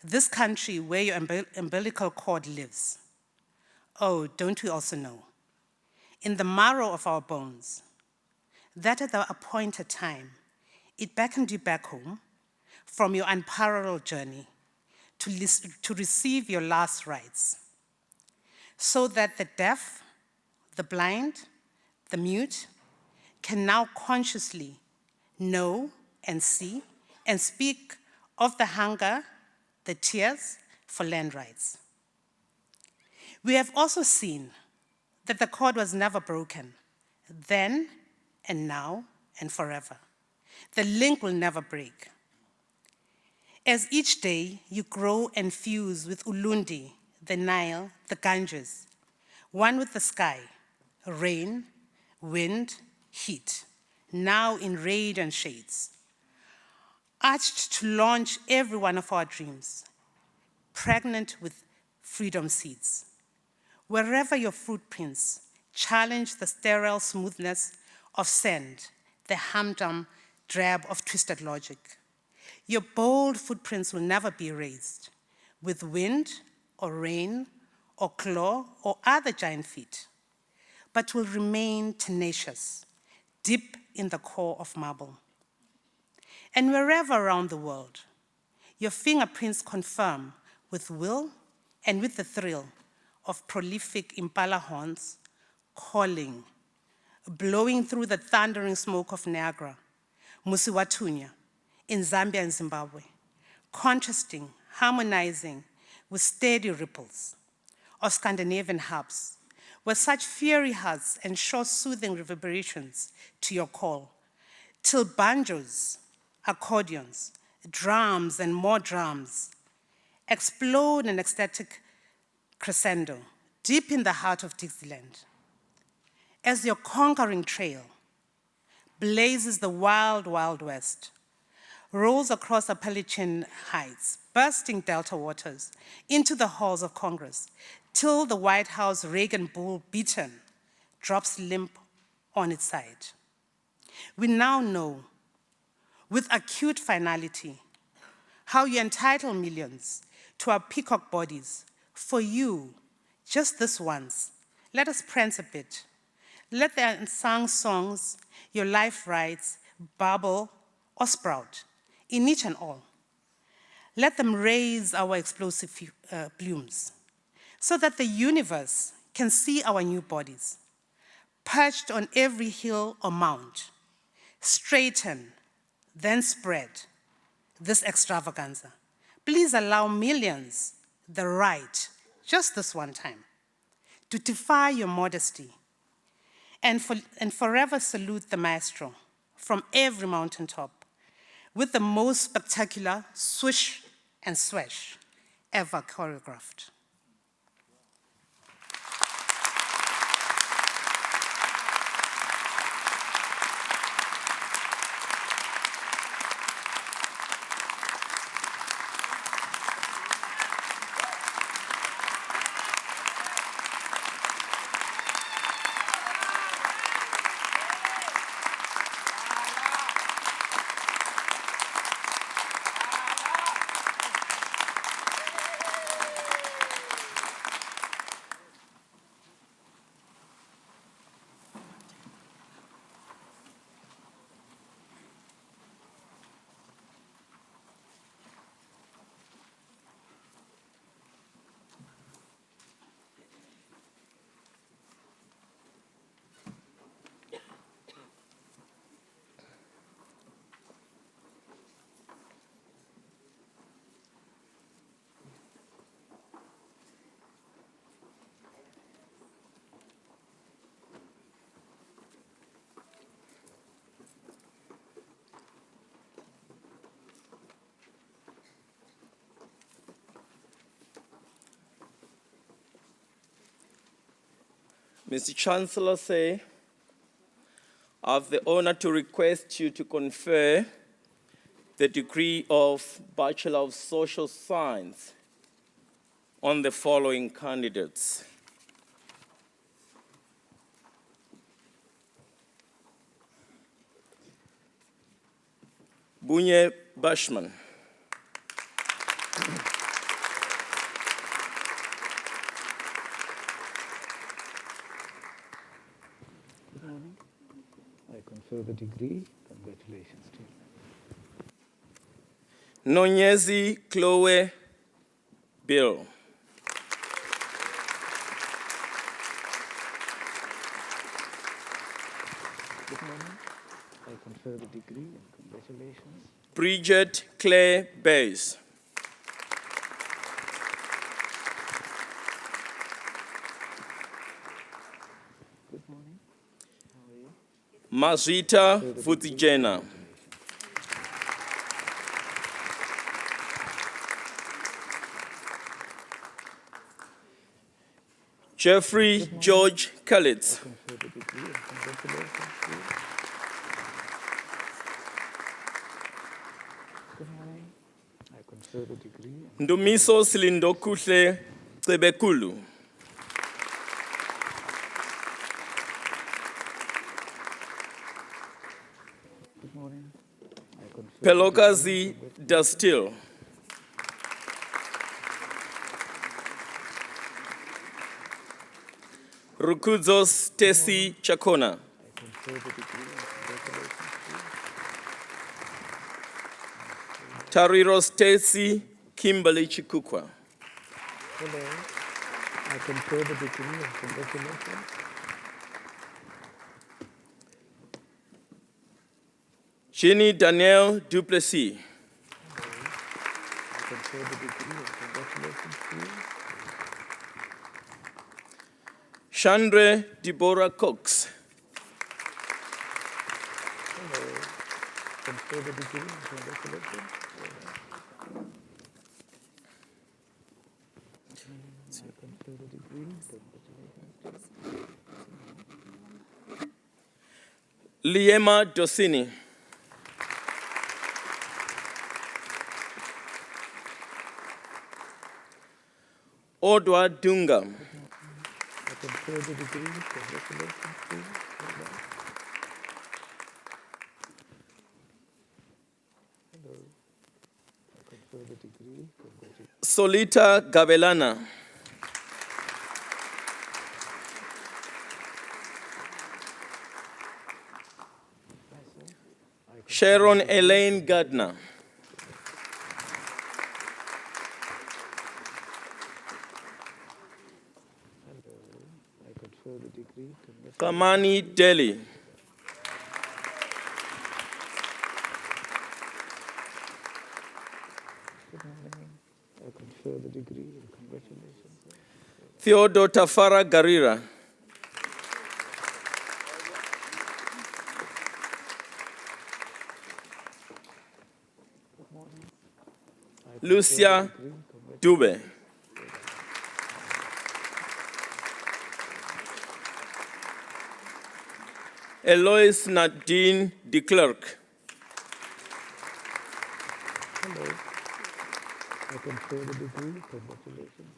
this country where your umbilical cord lives. Oh, don't we also know, in the marrow of our bones, that at the appointed time, it beckoned you back home from your unparalleled journey to receive your last rites, so that the deaf, the blind, the mute can now consciously know and see and speak of the hunger, the tears for land rights. We have also seen that the cord was never broken, then and now and forever. The link will never break. As each day you grow and fuse with Ulundi, the Nile, the Ganges, one with the sky, rain, wind, heat, now in radiant shades, arched to launch every one of our dreams, pregnant with freedom seeds. Wherever your footprints challenge the sterile smoothness of sand, the humdrum drab of twisted logic, your bold footprints will never be erased with wind or rain or claw or other giant feet, but will remain tenacious, deep in the core of marble. And wherever around the world, your fingerprints confirm with will and with the thrill of prolific impala horns calling, blowing through the thundering smoke of Niagara, Musiwatunya, in Zambia and Zimbabwe, contrasting, harmonizing with steady ripples of Scandinavian hubs, with such fiery hugs and short soothing reverberations to your call, till banjos, accordions, drums and more drums explode in ecstatic crescendo deep in the heart of Dixieland. As your conquering trail blazes the wild, wild west, rolls across Appalachian heights, bursting delta waters into the halls of Congress, till the White House Reagan bull beaten drops limp on its side. We now know, with acute finality, how you entitle millions to our peacock bodies. For you, just this once, let us prance a bit. Let the unsung songs, your life rights, bubble or sprout in each and all. Let them raise our explosive plumes so that the universe can see our new bodies, perched on every hill or mount, straighten, then spread this extravaganza. Please allow millions the right, just this one time, to defy your modesty and forever salute the maestro from every mountaintop with the most spectacular swish and swash ever choreographed. Mr. Chancellor, I have the honor to request you to confer the degree of Bachelor of Social Science on the following candidates. Bunye Bashman. I confer the degree. Congratulations to you. Nonyezi Chloe Bill. Good morning. I confer the degree and congratulations. Bridget Claire Bays. Good morning. How are you? Mazita Futijena. Jeffrey George Kalitz. Confer the degree and congratulations to you. Good morning. I confer the degree. Ndumiso Silindokuhle Cebekulu. Good morning. I confer Pelokazi Dastil. Rukudzo Stacy Chakona. I confer the degree and congratulations to you. Tariro Stacy Kimberly Chikukwa. Hello. I confer the degree and congratulations. Jenny Danielle Duplessis. I confer the degree and congratulations to you. Chandre Deborah Cox. Hello. Confer the degree and congratulations. I confer the degree and congratulations. Liema Dosini. Odwa Dunga. I confer the degree and congratulations to you. Hello. I confer the degree. Congratulations. Solita Gabelana. Sharon Elaine Gardner. I confer the degree. Congratulations. Kamani Delhi. degree and congratulations. Theodore Tafara Garira. Lucia Dube. Eloise Nadine de Klerk. Hello. I confer the degree. Congratulations.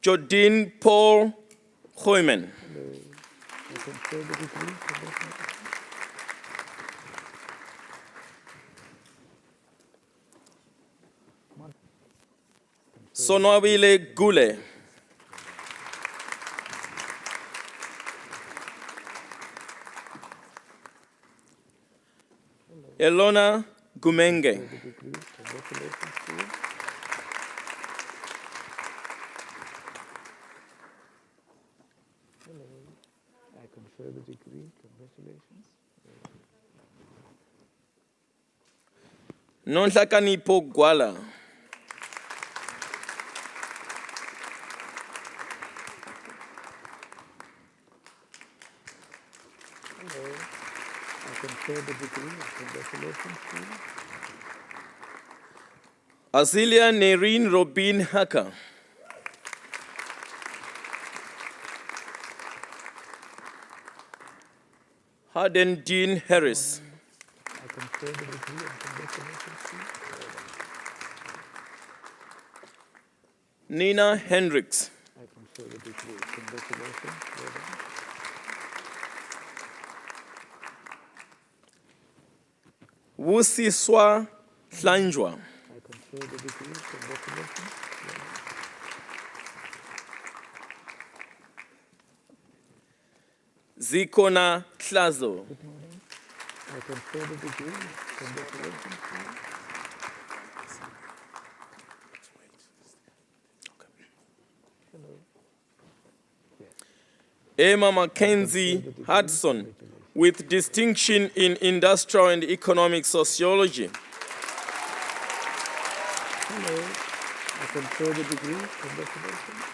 Jodine Paul Hoyman. Hello. I confer the degree. Congratulations. Sonwabile Gule. Elona Gumenge. Congratulations to you. Hello. I confer the degree. Congratulations. Nonhlakanipo Gwala. Hello. I confer the degree. Congratulations to you. Azilia Nerine Robin Haka. Harden Dean Harris. I confer the degree and congratulations to you. Nina Hendricks. I confer the degree. Congratulations. Well done. Wusiswa Hlanjwa. I confer the degree. Congratulations. Well done. Zikona Hlazo. Good morning. I confer the degree. Congratulations to you. Hello. Emma Mackenzie Hudson with distinction in industrial and economic sociology. Hello. I confer the degree. Congratulations.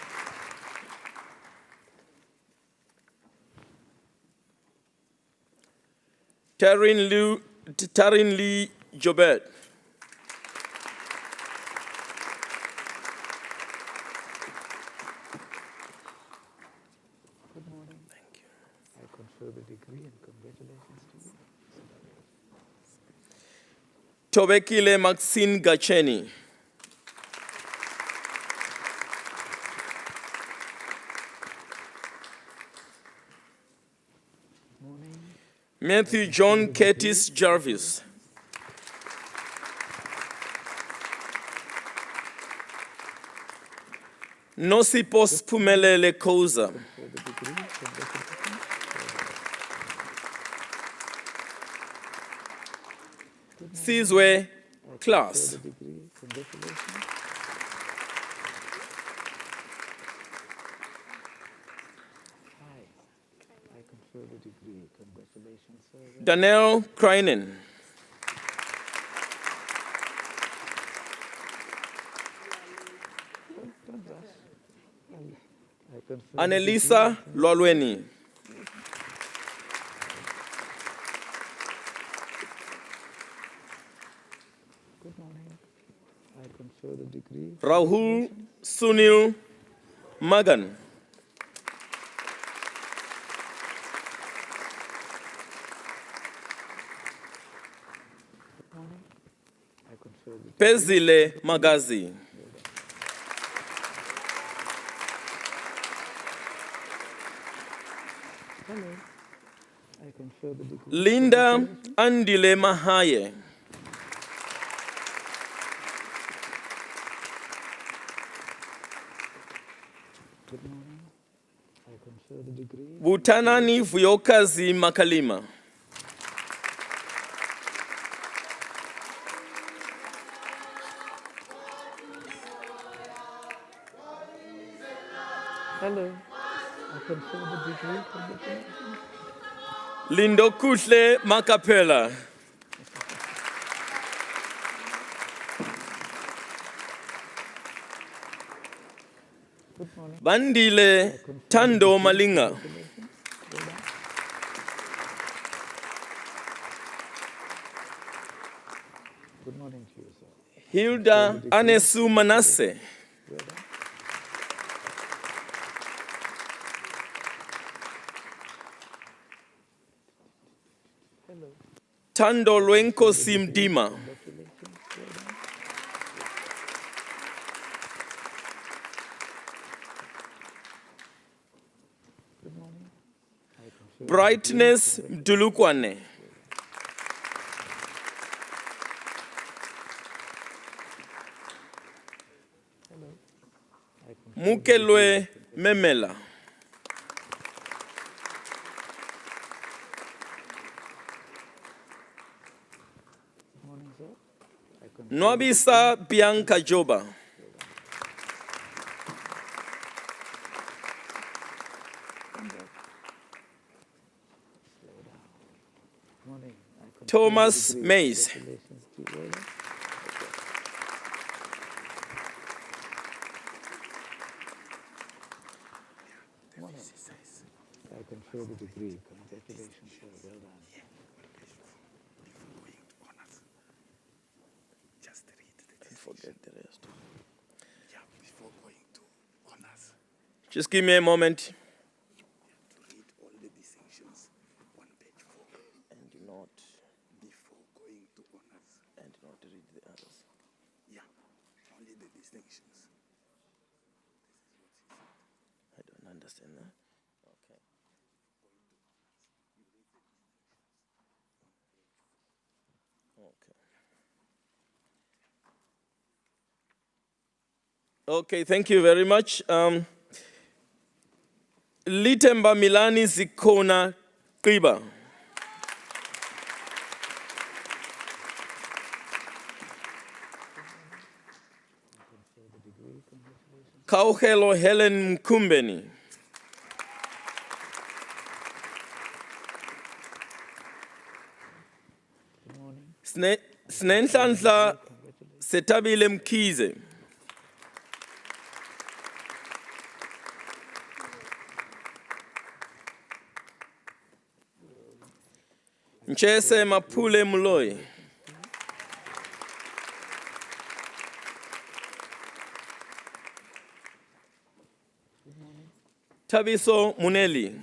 Tarin Lee Jobert. Good morning. Thank you. I confer the degree and congratulations to you. Tobekile Maxine Gacheni. Morning. Matthew John Curtis Jarvis. Nosipos Phumelele Causa. For the degree, congratulations. Sizwe For Class. the degree, congratulations. Hi. I confer the degree. Congratulations, sir. Daniel Kreinen. Don't rush. I confer Annelisa Lwalweni. Good morning. I confer the degree. Rahul Sunil Magan. Good morning. I confer the Pezile Magazi. Hello. I confer the degree. Linda Andile Mahaye. Good morning. I confer the degree. Butanani Vuyokazi Makalima. Hello. I confer the degree. Congratulations. Lindo Kuhle Makapela. Bandile Tando Malinga. Good morning to you, sir. Hilda Anesu Manasse. Tando Lwenko Simdima. Brightness Mdulukwane. Mukelwe Memela. Nwabisa Bianca Joba. Thomas Mays. I confer the degree. Congratulations, sir. Well done. Forget the rest. Yeah, before going to honors. Just give me a moment. To read all the distinctions on page 4. And not Before going to honors. and not read the others. Yeah, only the distinctions. I don't understand that. Okay. Okay. Okay, thank you very much. Litemba Milani Zikona Qiba. Kauhelo Helen Mkumbeni. Snenhlanhla Thembelihle Msibi. Nchese Maphule Muloi. Tabiso Muneli.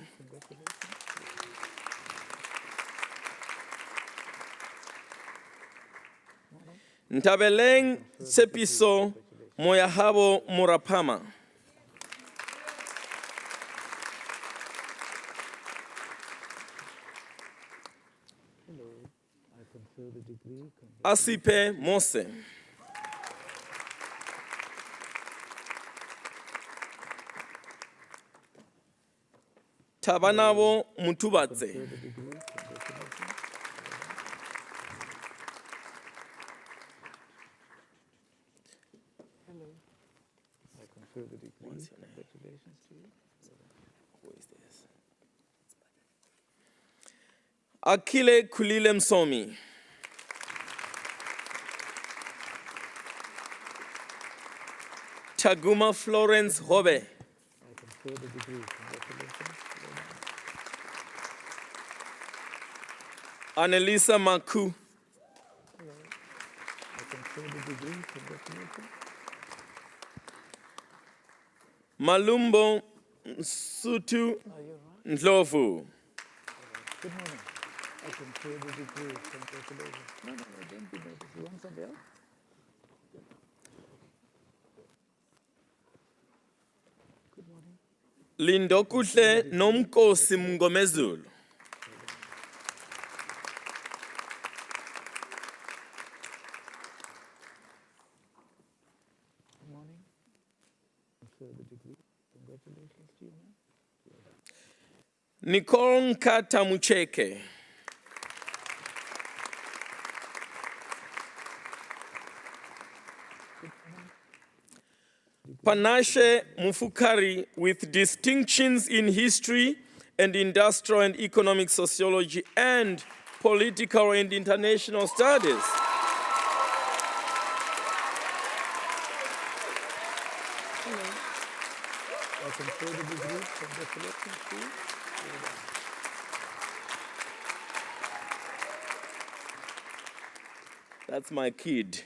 Ntabeleng Sepiso Moyahabo Murapama. Asipe Mose. Tabanabo Mutubatse. I confer the degree. Congratulations to you. Who is this? Akile Kulile Msomi. Taguma Florence Hobe. I confer the degree. Congratulations. Annelisa Maku. I confer the degree. Congratulations. Malumbo Sutu Ndlovu. Good morning. I confer the degree. Congratulations. No, don't be nervous. You want somebody else? Good morning. Lindokuhle Nomkosi Mngomezulu. Good morning. Confer the degree. Congratulations to you, man. Nicole Nkata Mucheke. Panashe Mufukari with distinctions in history and industrial and economic sociology and political and international studies. I confer the degree. Congratulations to you. Well done. That's my kid.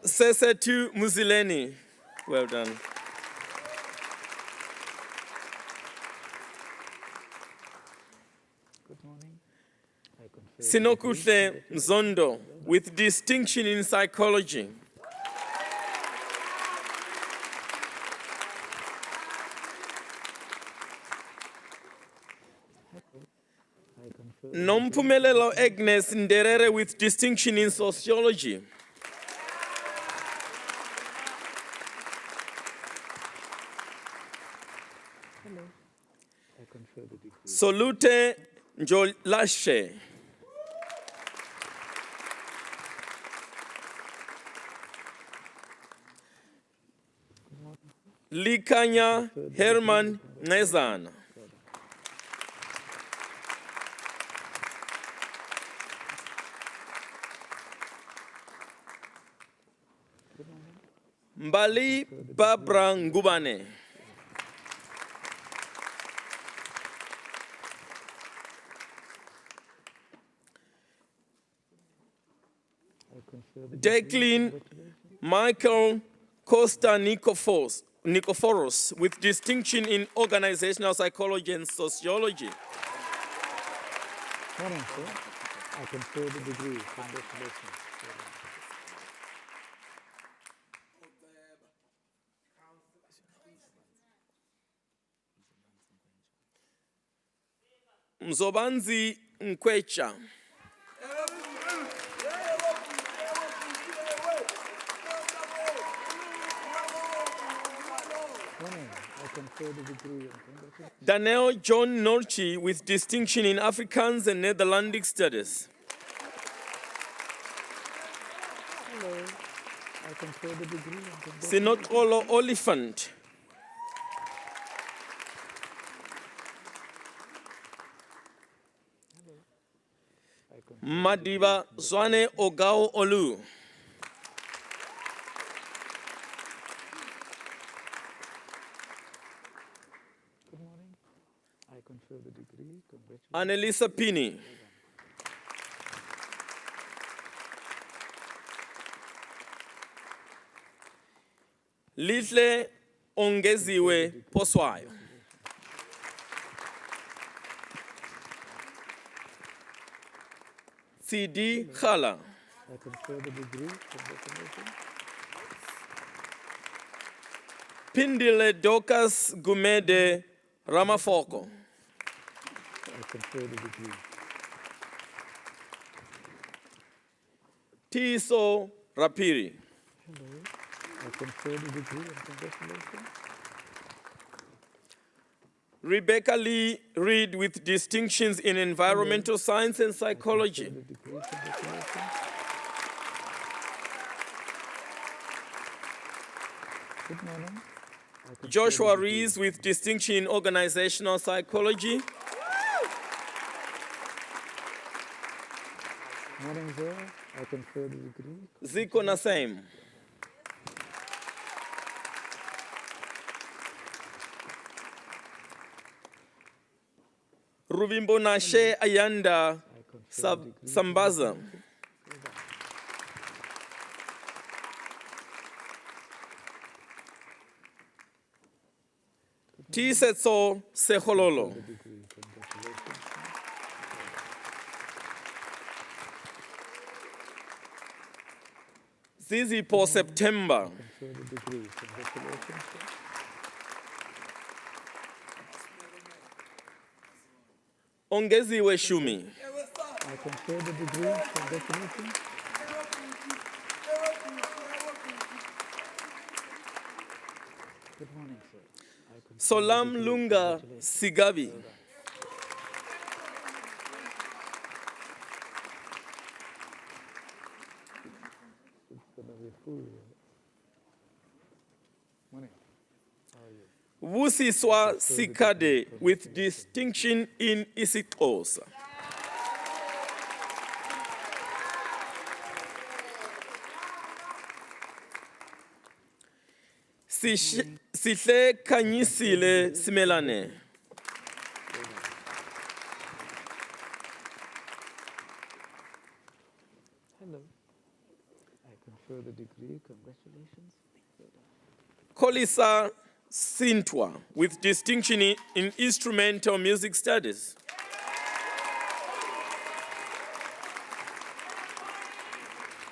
Sesetu Muzileni. Well done. Good morning. I confer Sinokuhle Mzondo with distinction in psychology. Nompumelelo Agnes Nderere with distinction in sociology. I confer the degree. Solute Njolashe. Likanya Herman Nezana. Mbali Barbara Ngubane. Declan Michael Costa Nicoforos with distinction in organizational psychology and sociology. Morning, sir. I confer the degree. Congratulations. Well done. Mzobanzi Nkwecha. Morning. I confer the degree. Congratulations. Daniel John Norchi with distinction in Afrikaans and Netherlandic studies. Hello. I confer the degree. Sinotolo Oliphant. Madiba Zwane Ogao Olu. Good morning. I confer the degree. Congratulations. Annelisa Pini. Litle Ongeziwe Poswayo. CD Khala. I confer the degree. Congratulations. Pindile Dokas Gumede Ramafoko. I confer the degree. Tiso Rapiri. Hello. I confer the degree and congratulations. Rebecca Lee Reed with distinctions in environmental science and psychology. The degree. Congratulations. Good morning. I confer Joshua the degree. Rees with distinction in organizational psychology. Morning, sir. I confer the degree. Ziko Nasem. Rubimbo Nashe Ayanda Sambaza. Tisetso Sehololo. Degree. Congratulations. Zizi po September. Confer the degree. Congratulations, sir. Ongeziwe Shumi. I confer the degree. Congratulations. Good morning, sir. I confer Solam the degree. Lunga Congratulations. Sigabi. It's gonna be full. Morning. How are you? Wusiswa Sikade with distinction in isiXhosa. Sihle Kanyisile Simelane. Hello. I confer the degree. Congratulations. Kolisa Sintwa with distinction in instrumental music studies.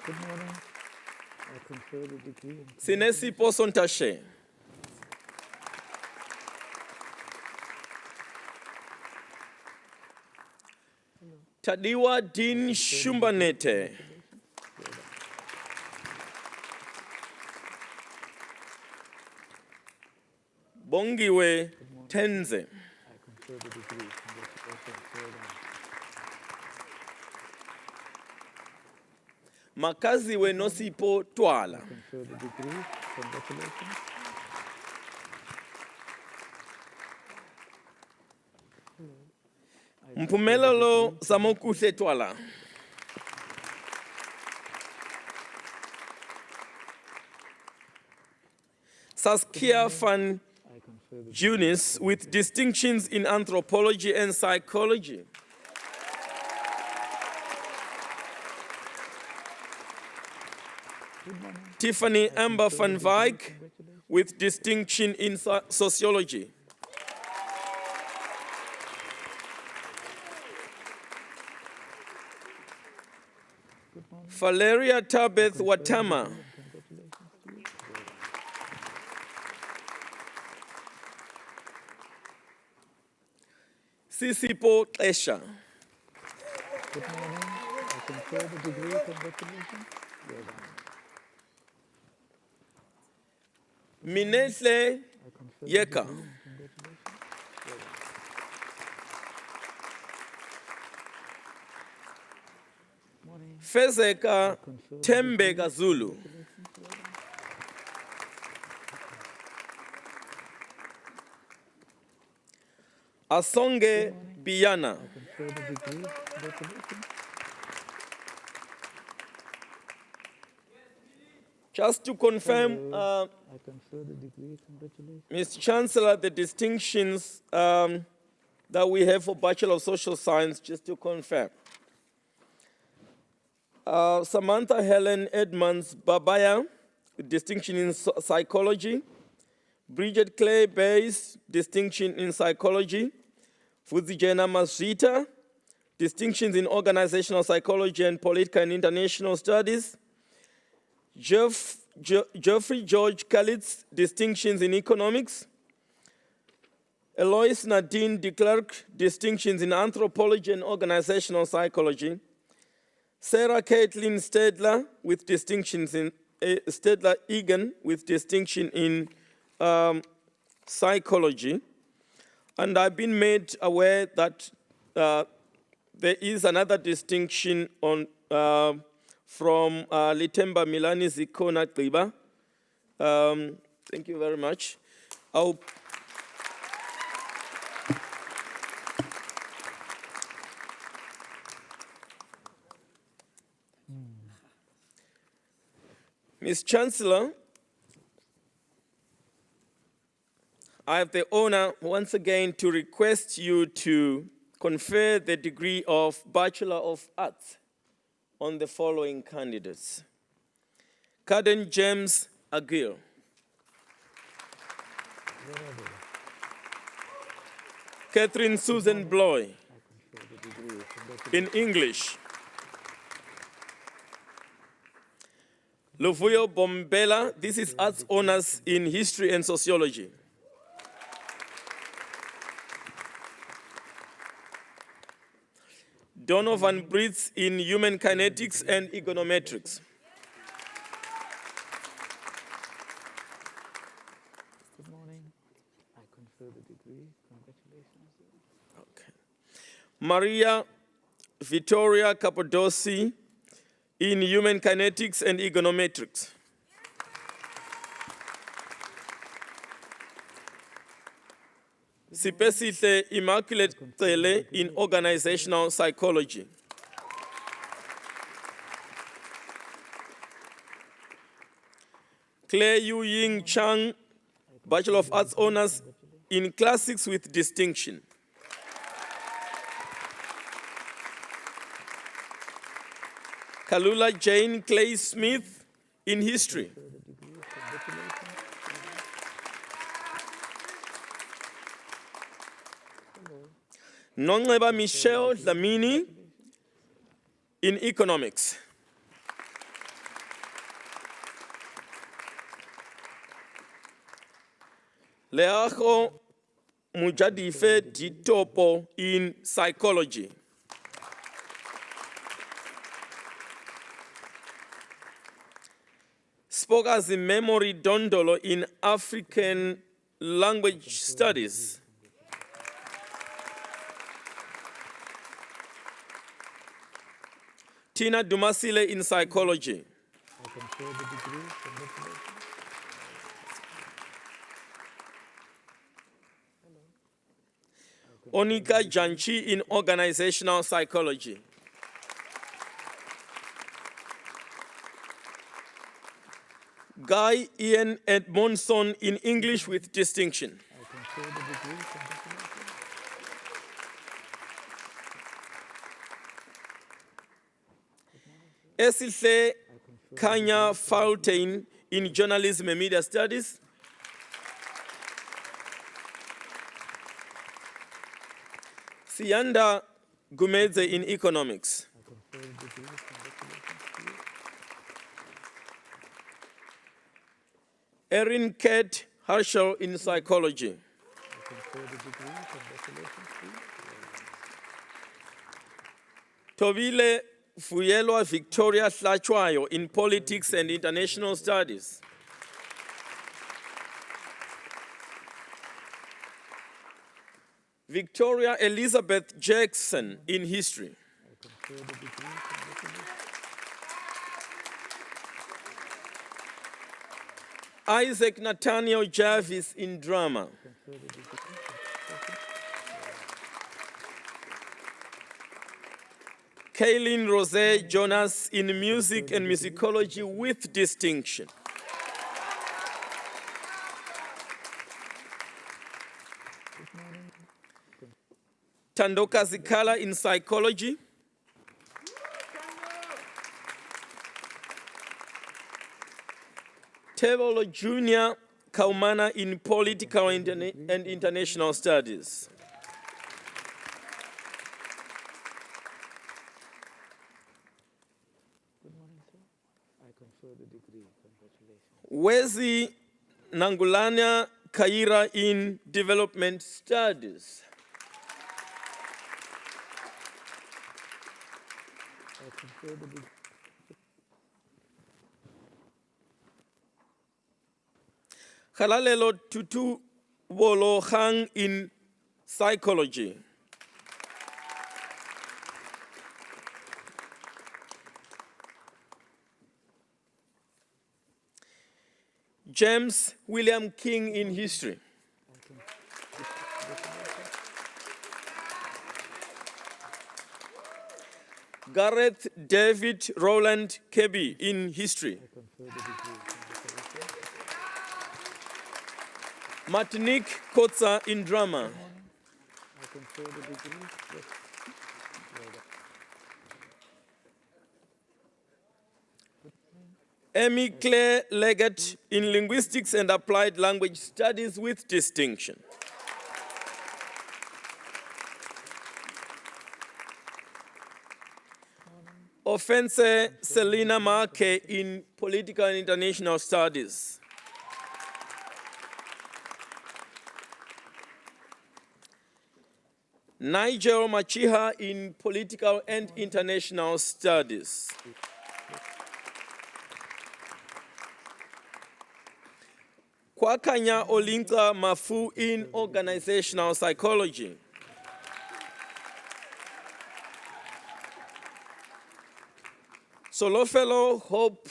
Good morning. I confer the degree. Sinesi Posontashe. Tadiwa Din Shumbanete. Bongiwe Tenze. I confer the degree. Congratulations. Well done. Makazi we Nosipo Twala. Confer the degree. Congratulations. Mpumelelo Samokuhle Twala. Saskia van I confer the Junis with distinctions in anthropology and psychology. Tiffany Amber van Wyk with distinction in sociology. Valeria Tabeth Watama. Sisipo Esha. Good morning. I confer the degree. Congratulations. Well done. Minetle I confer the Yeka. degree. Congratulations. Well done. Morning. Fezeka Tembeka Zulu. Asonge Biana. Confer the degree. Congratulations. Just to confirm, I confer the degree. Congratulations. Mr. Chancellor, the distinctions that we have for Bachelor of Social Science, just to confirm. Samantha Helen Edmonds Babaya, distinction in psychology. Bridget Clay Bays, distinction in psychology. Fuzijena Masvita, distinctions in organizational psychology and political and international studies. Geoffrey George Kalitz, distinctions in economics. Eloise Nadine de Klerk, distinctions in anthropology and organizational psychology. Sarah Caitlin Stedler with distinctions in Stedler Egan with distinction in psychology. And I've been made aware that there is another distinction on from Litemba Milani Zikona Kliba. Thank you very much. Ms. Chancellor, I have the honor once again to request you to confer the degree of Bachelor of Arts on the following candidates. Caden James Aguirre. Catherine Susan Bloy in English. Luvuyo Bombela, this is Arts Honors in History and Sociology. Donovan Brits in Human Kinetics and Econometrics. Good morning. I confer the degree. Congratulations. Okay. Maria Vittoria Cappadoci in Human Kinetics and Econometrics. Sipesihle Immaculate Tele in Organizational Psychology. Claire Yu Ying Chang Bachelor of Arts honors in classics with distinction. Kalula Jane Clay Smith in history. Nongeba Michelle Dlamini in economics. Leago Mujadife Ditopo in psychology. Spokazi Memory Dondolo in African language studies. Tina Dumasile in psychology. Onika Janchi in organizational psychology. Guy Ian Edmondson in English with distinction. Esihle Kanya Fountain in journalism and media studies. Sianda Gumedze in economics. Erin Kate Herschel in psychology. Tobile Fuyelwa Victoria Hlachwayo in politics and international studies. Victoria Elizabeth Jackson in history. Isaac Nathaniel Jarvis in drama. Kaylin Rose Jonas in music and musicology with distinction. Tandoka Zikala in psychology. Tebolo Junior Kaumana in political and international studies. Wezi Nangulania Kaira in development studies. Halalelo Tutu Wolo Hang in psychology. James William King in history. Gareth David Roland Kebi in history. Martinique Kotza in drama. Amy Claire Leggett in linguistics and applied language studies with distinction. Offense Selina Marke in political and international studies. Nigel Machiha in political and international studies. Kwakanya Olinka Mafu in organizational psychology. Solofelo Hope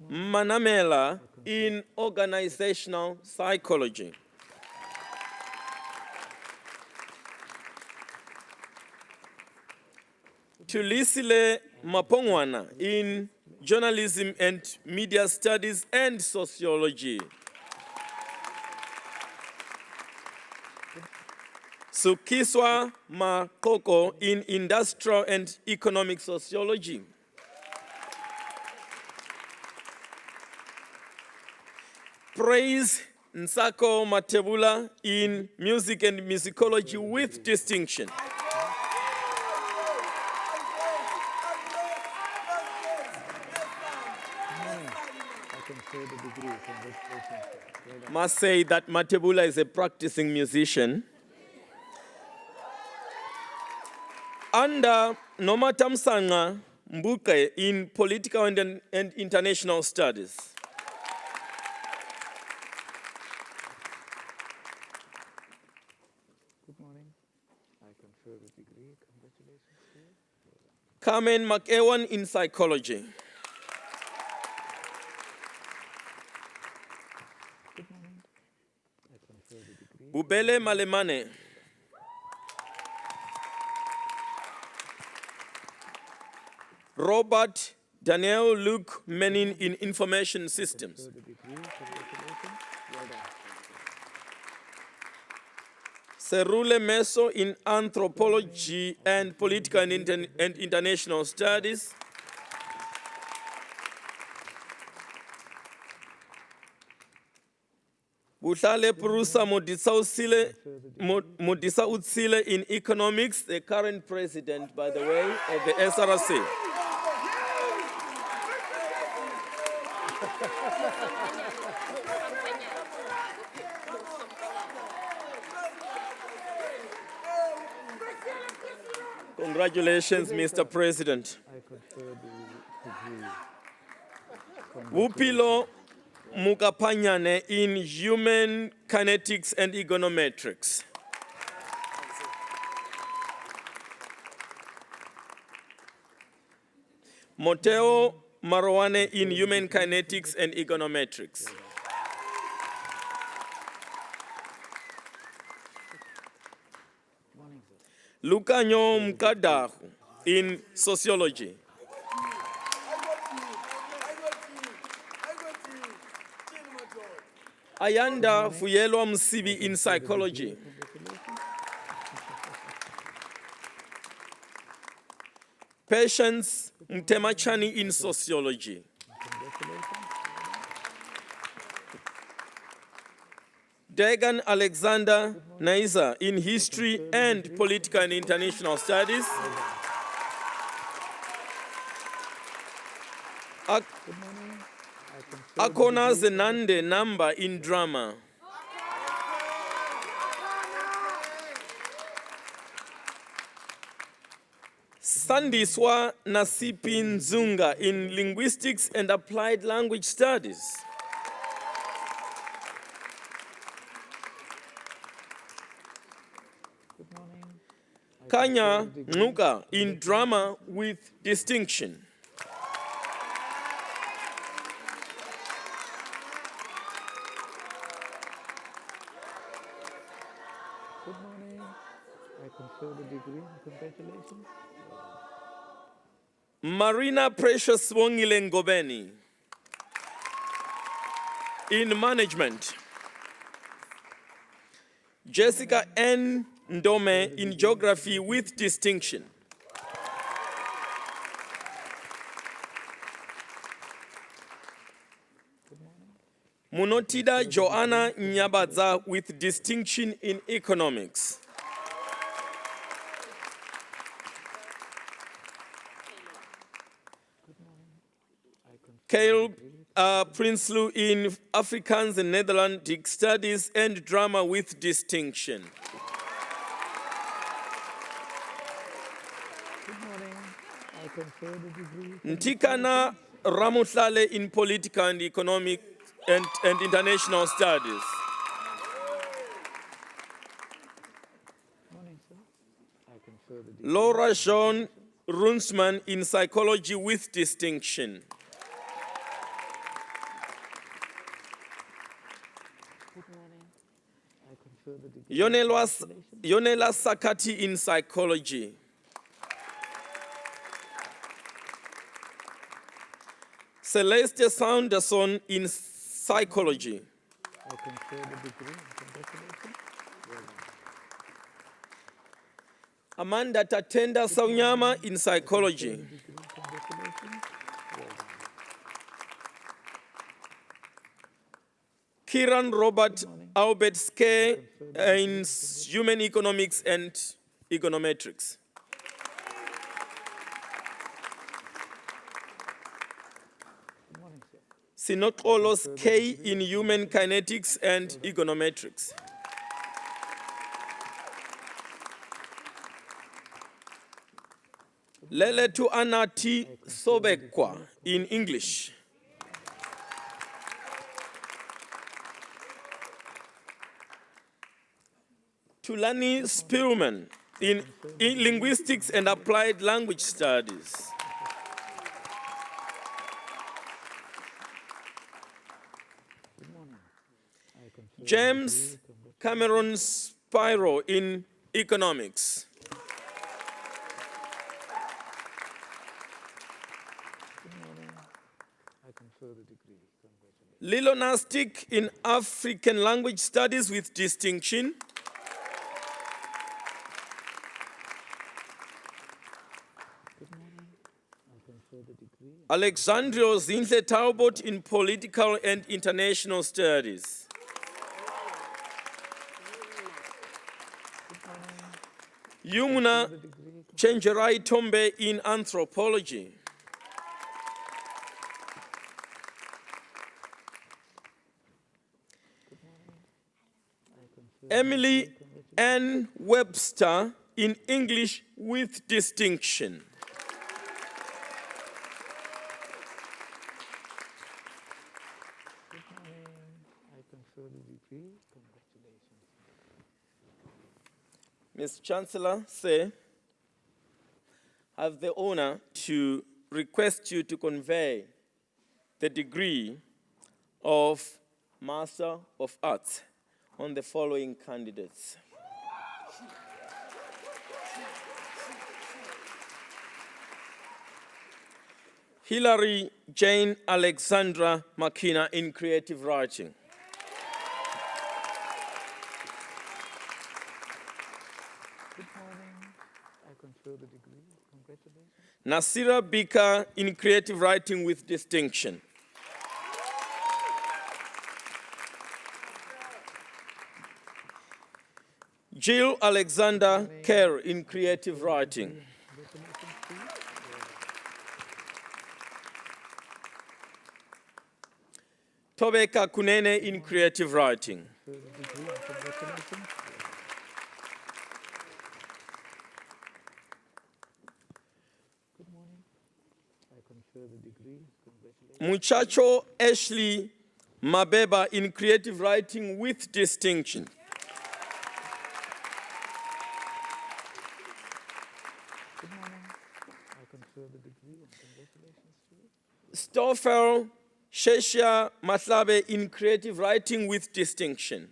Manamela in organizational psychology. Tulisile Mapongwana in journalism and media studies and sociology. Sukiswa Makoko in Industrial and Economic Sociology. Praise Nsako Matebula in Music and Musicology with distinction. Must say that Matebula is a practicing musician. Under Nomatamsanga Mbuke in Political and International Studies. Good morning. I confer the degree. Congratulations to you. Carmen McEwan in Psychology. Good morning. I confer the degree. Bubele Malemane. Robert Daniel Luke Menin in Information Systems. The degree. Congratulations. Well done. Serule Meso in Anthropology and Political and International Studies. Buhlale Purusa Modisa Utsile in Economics, the current president, by the way, of the SRC. Congratulations, Mr. President. I confer the degree. Wupilo Mukapanyane in Human Kinetics and Econometrics. Moteo Marwane in Human Kinetics and Econometrics. Lukanyo Mkadahu in Sociology. Ayanda Fuyelwa Msibi in Psychology. Patience Mtemachani in Sociology. Degan Alexander Naiza in History and Political and International Studies. Akona Zenande Namba in Drama. Sandiswa Nasipi Nzunga in Linguistics and Applied Language Studies. Kanya Nyoka in Drama with distinction. Good morning. I confer the degree. Congratulations. Marina Precious Wongile Ngobeni in Management. Jessica N. Ndome in Geography with distinction. Munotida Joanna Nyabaza with distinction in Economics. Kale Prinsloo in Afrikaans and Netherlandic Studies and Drama with distinction. Good morning. I confer the degree. Ntikana Ramutlale in Political and Economic and International Studies. Morning, sir. I confer the degree. Laura Jean Runsman in Psychology with distinction. Good morning. I confer the degree. Yonela Sakati in Psychology. Celeste Saunderson in Psychology. I confer the degree. Congratulations. Well done. Amanda Tatenda Saunyama in psychology. Kiran Robert Albert Skay in human economics and econometrics. Sinokolos K in human kinetics and econometrics. Leletu Anati Sobekwa in English. Tulani Spillman in linguistics and applied language studies. James Cameron Spiro in economics. Lilo Nastic in African language studies with distinction. Alexandrio Zinhle Talbot in political and international studies. Yumuna Chenjerai Tombe in anthropology. Emily Ann Webster in English with distinction. Ms. Chancellor, say, I have the honor to request you to convey the degree of Master of Arts on the following candidates. Hilary Jane Alexandra Makina in creative writing. Nasira Bika in creative writing with distinction. Jill Alexander Kerr in creative writing. Tobeka Kunene in creative writing. Muchacho Ashley Mabeba in creative writing with distinction. Stoffel Sheshia Matlabe in creative writing with distinction.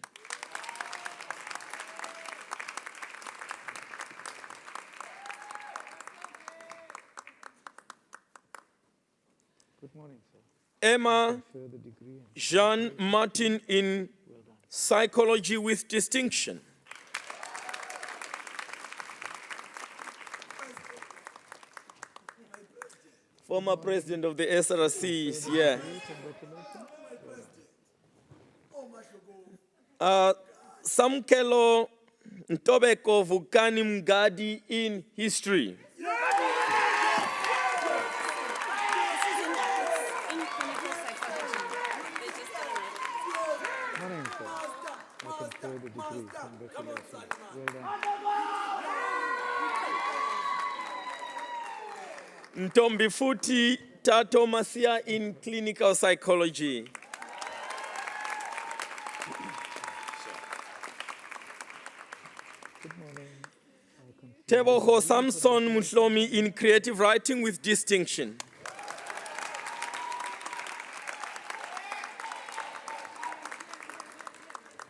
Good morning, sir. Emma Jean Martin in psychology with distinction. Former president of the SRC is here. Samkelo Ntobeko Vukani Mgadi in history. Morning, sir. I confer the degree. Congratulations. Well done. Ntombi Futi Tato Masia in clinical psychology. Good morning. Teboho Samson Mutlomi in creative writing with distinction.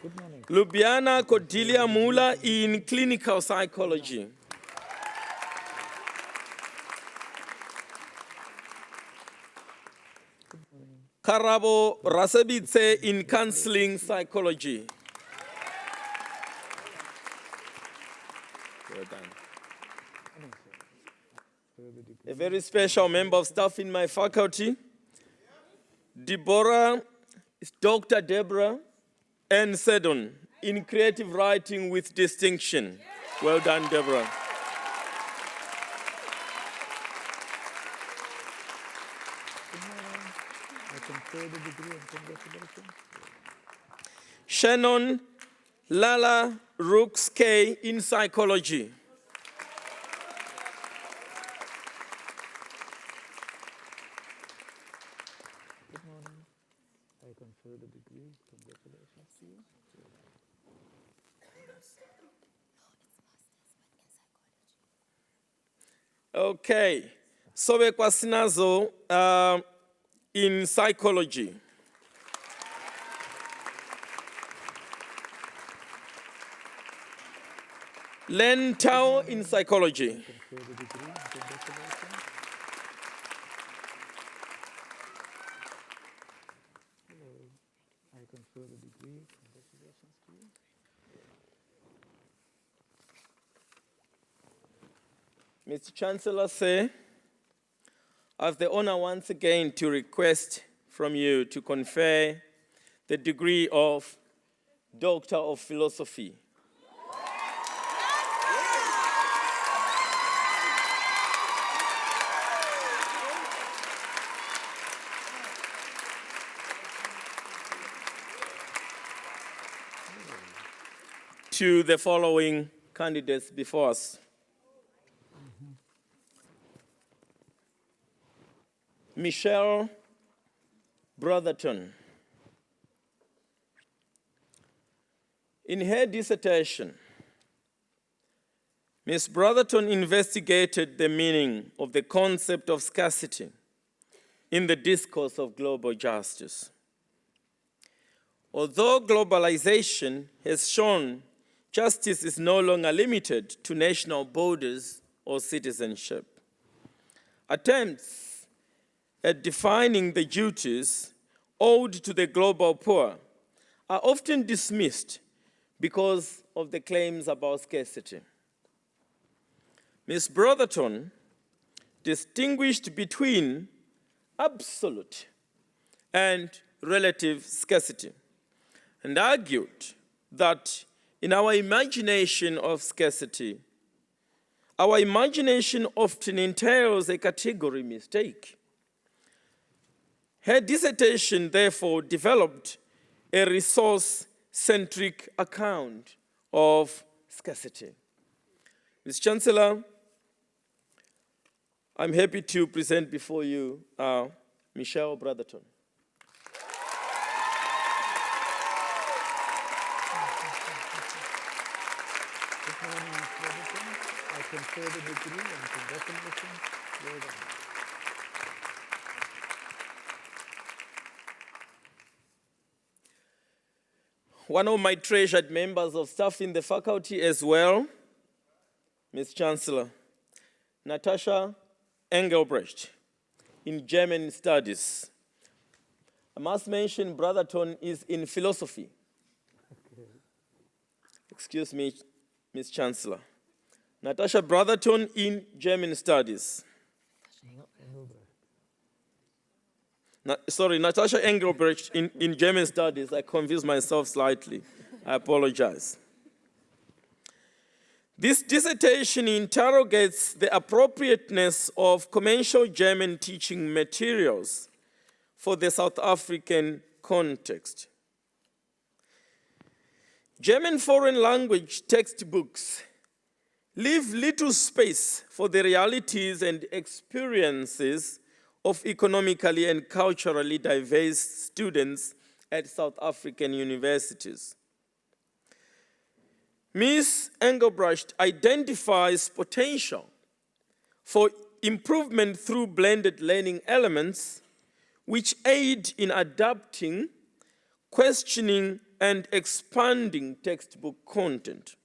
Good morning. Lubiana Cordelia Mula in clinical psychology. Karabo Rasabitse in counseling psychology. Well done. a very special member of staff in my faculty, Dr. Deborah N. Seddon, in creative writing with distinction. Well done, Deborah. Shannon Lala Rooks K in psychology. Good morning. I confer the degree. Congratulations to you. Okay. Sobe Kwasinazo in psychology. Len Tao in psychology. Confer the degree. Congratulations. Hello. I confer the degree. Congratulations to you. Mr. Chancellor, sir, I have the honor once again to request from you to confer the degree of Doctor of Philosophy. To the following candidates before us. Michelle Brotherton. In her dissertation, Ms. Brotherton investigated the meaning of the concept of scarcity in the discourse of global justice. Although globalization has shown justice is no longer limited to national borders or citizenship, attempts at defining the duties owed to the global poor are often dismissed because of the claims about scarcity. Ms. Brotherton distinguished between absolute and relative scarcity and argued that in our imagination of scarcity, our imagination often entails a category mistake. Her dissertation, therefore, developed a resource-centric account of scarcity. Ms. Chancellor, I'm happy to present before you Michelle Brotherton. Good morning, Ms. Brotherton. I confer the degree and congratulations. Well done. One of my treasured members of staff in the faculty as well, Ms. Chancellor, Natasha Engelbrecht, in German studies. I must mention Brotherton is in philosophy. Okay. Excuse me, Ms. Chancellor. Natasha Brotherton in German studies. Natasha Engelbrecht in German studies. I confused myself slightly. I apologize. This dissertation interrogates the appropriateness of commercial German teaching materials for the South African context. German foreign language textbooks leave little space for the realities and experiences of economically and culturally diverse students at South African universities. Ms. Engelbrecht identifies potential for improvement through blended learning elements which aid in adapting, questioning, and expanding textbook content.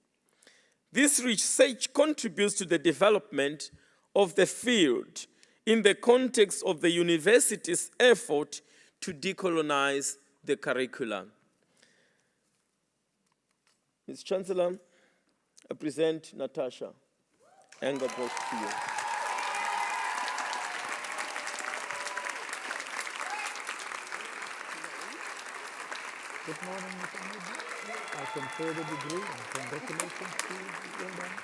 This research contributes to the development of the field in the context of the university's effort to decolonize the curriculum. Ms. Chancellor, I present Natasha Anger brought to you. Good morning, Mr. Mabuza. I confer the degree and congratulations to you. Well done.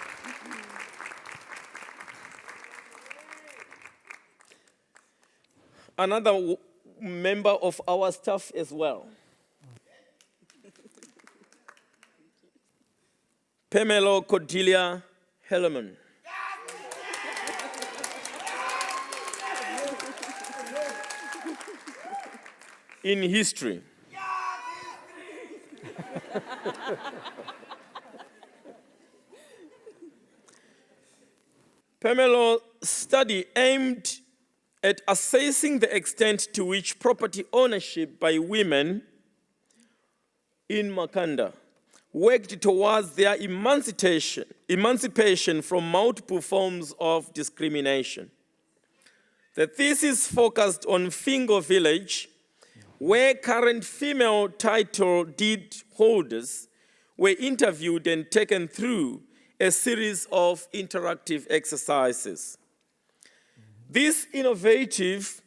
Another member of our staff as well. Pamela Cordelia Hellerman. In history. Pamela's study aimed at assessing the extent to which property ownership by women in Makanda worked towards their emancipation from multiple forms of discrimination. The thesis focused on Fingo village, where current female title deed holders were interviewed and taken through a series of interactive exercises. This innovative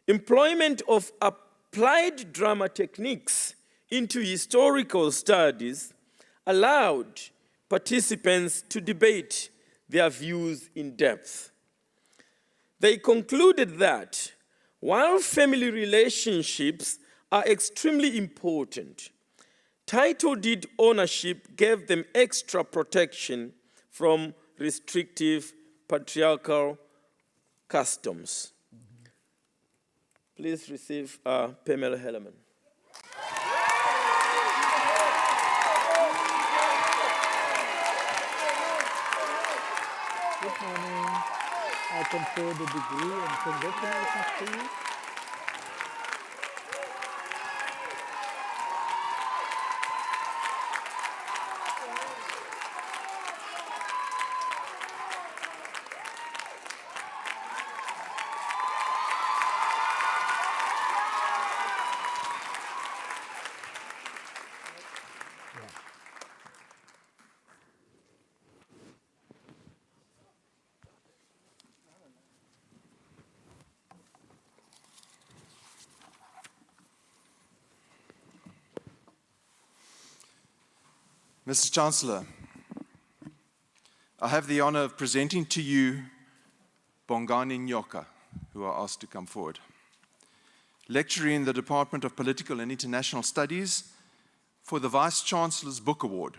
employment of applied drama techniques into historical studies allowed participants to debate their views in depth. They concluded that while family relationships are extremely important, title deed ownership gave them extra protection from restrictive patriarchal customs. Please receive Pamela Hellerman. Good morning. I confer the degree and congratulations to you. Mr. Chancellor, I have the honor of presenting to you Bongani and Nyoka, who are asked to come forward. Lecturing in the Department of Political and International Studies for the Vice-Chancellor's Book Award.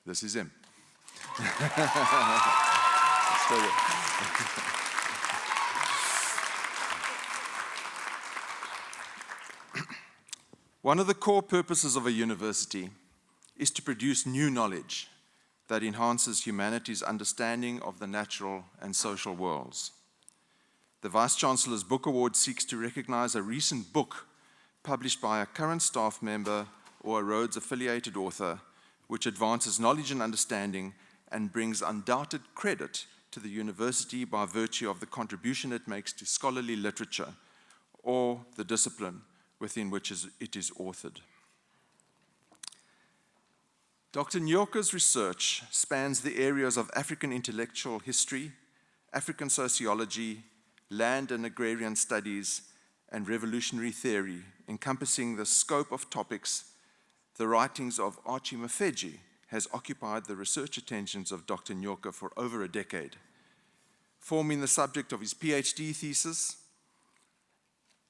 This is him. One of the core purposes of a university is to produce new knowledge that enhances humanity's understanding of the natural and social worlds. The Vice-Chancellor's Book Award seeks to recognize a recent book published by a current staff member or a Rhodes-affiliated author, which advances knowledge and understanding and brings undoubted credit to the university by virtue of the contribution it makes to scholarly literature or the discipline within which it is authored. Dr. Nyoka's research spans the areas of African intellectual history, African sociology, land and agrarian studies, and revolutionary theory, encompassing the scope of topics. The writings of Archie Mafeji has occupied the research attentions of Dr. Nyoka for over a decade, forming the subject of his PhD thesis,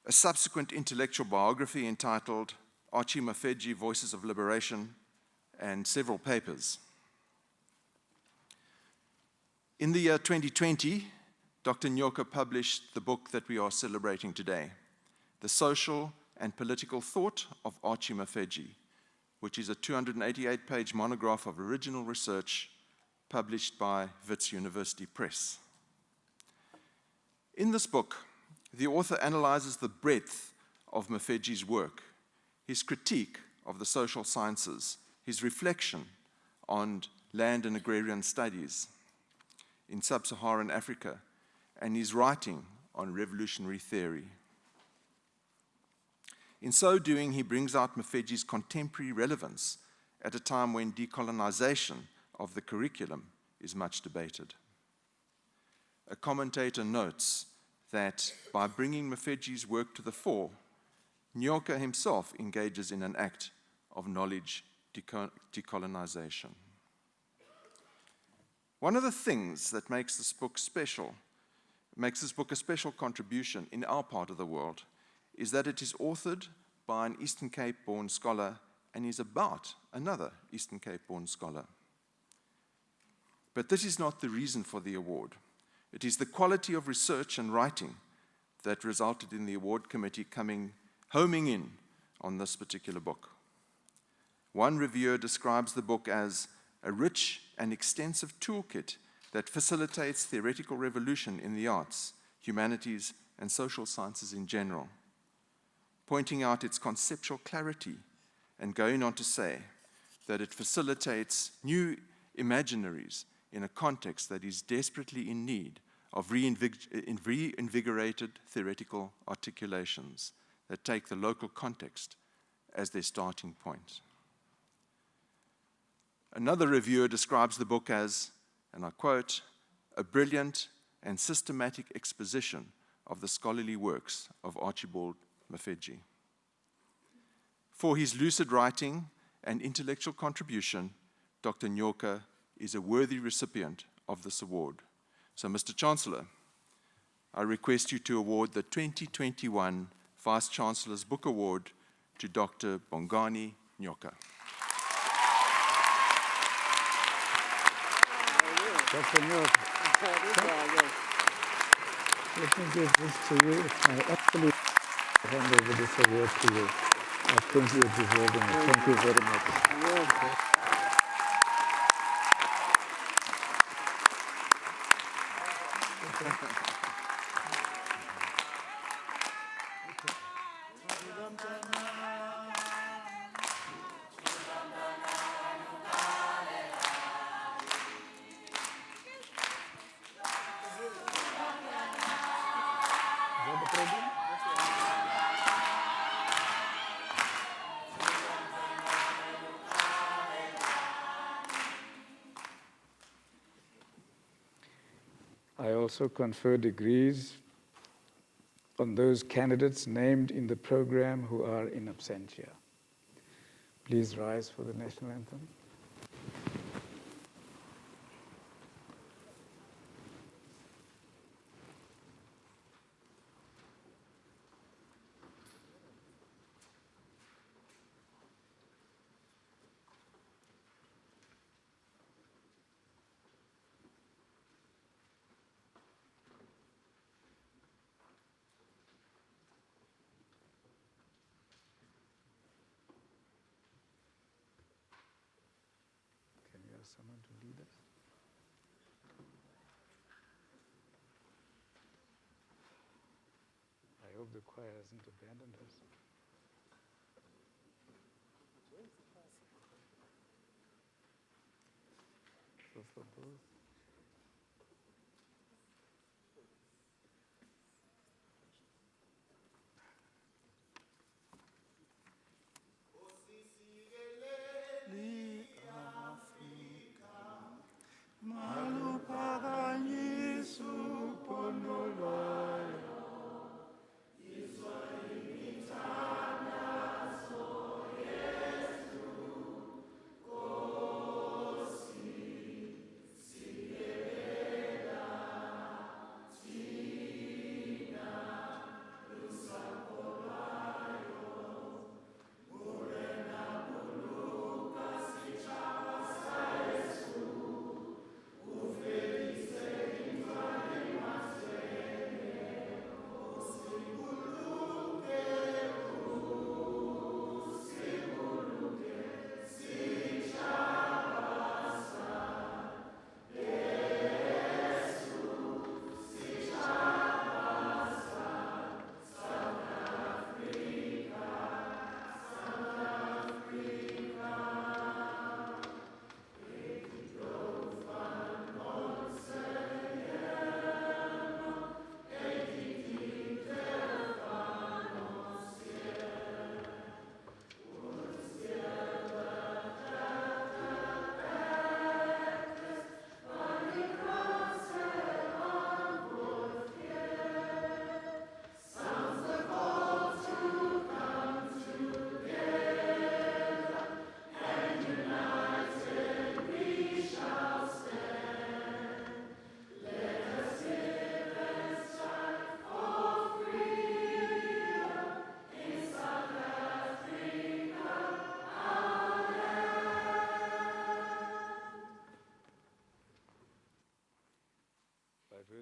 a subsequent intellectual biography entitled Archie Mafeji, Voices of Liberation, and several papers. In the year 2020, Dr. Nyoka published the book that we are celebrating today, The Social and Political Thought of Archie Mafeji, which is a 288-page monograph of original research published by Wits University Press. In this book, the author analyzes the breadth of Mafeji's work, his critique of the social sciences, his reflection on land and agrarian studies in sub-Saharan Africa, and his writing on revolutionary theory. In so doing, he brings out Mafeji's contemporary relevance at a time when decolonization of the curriculum is much debated. A commentator notes that by bringing Mafeji's work to the fore, Nyoka himself engages in an act of knowledge decolonization. One of the things that makes this book a special contribution in our part of the world, is that it is authored by an Eastern Cape-born scholar and is about another Eastern Cape-born scholar. But this is not the reason for the award. It is the quality of research and writing that resulted in the award committee homing in on this particular book. One reviewer describes the book as a rich and extensive toolkit that facilitates theoretical revolution in the arts, humanities, and social sciences in general, pointing out its conceptual clarity and going on to say that it facilitates new imaginaries in a context that is desperately in need of reinvigorated theoretical articulations that take the local context as their starting point. Another reviewer describes the book as, and I quote, a brilliant and systematic exposition of the scholarly works of Archibald Mafeji. For his lucid writing and intellectual contribution, Dr. Nyoka is a worthy recipient of this award. So, Mr. Chancellor, I request you to award the 2021 Vice-Chancellor's Book Award to Dr. Bongani Nyoka. Dr. Nyoka, let me give this to you. It's my absolute hand over this award to you. I think you're deserving it. Thank you very much. I also confer degrees on those candidates named in the program who are in absentia. Please rise for the National Anthem. Someone to lead us? I hope the choir hasn't abandoned us. So for both.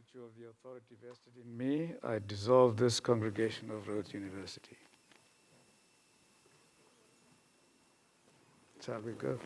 virtue of the authority vested in me, I dissolve this congregation of Rhodes University. Shall we go?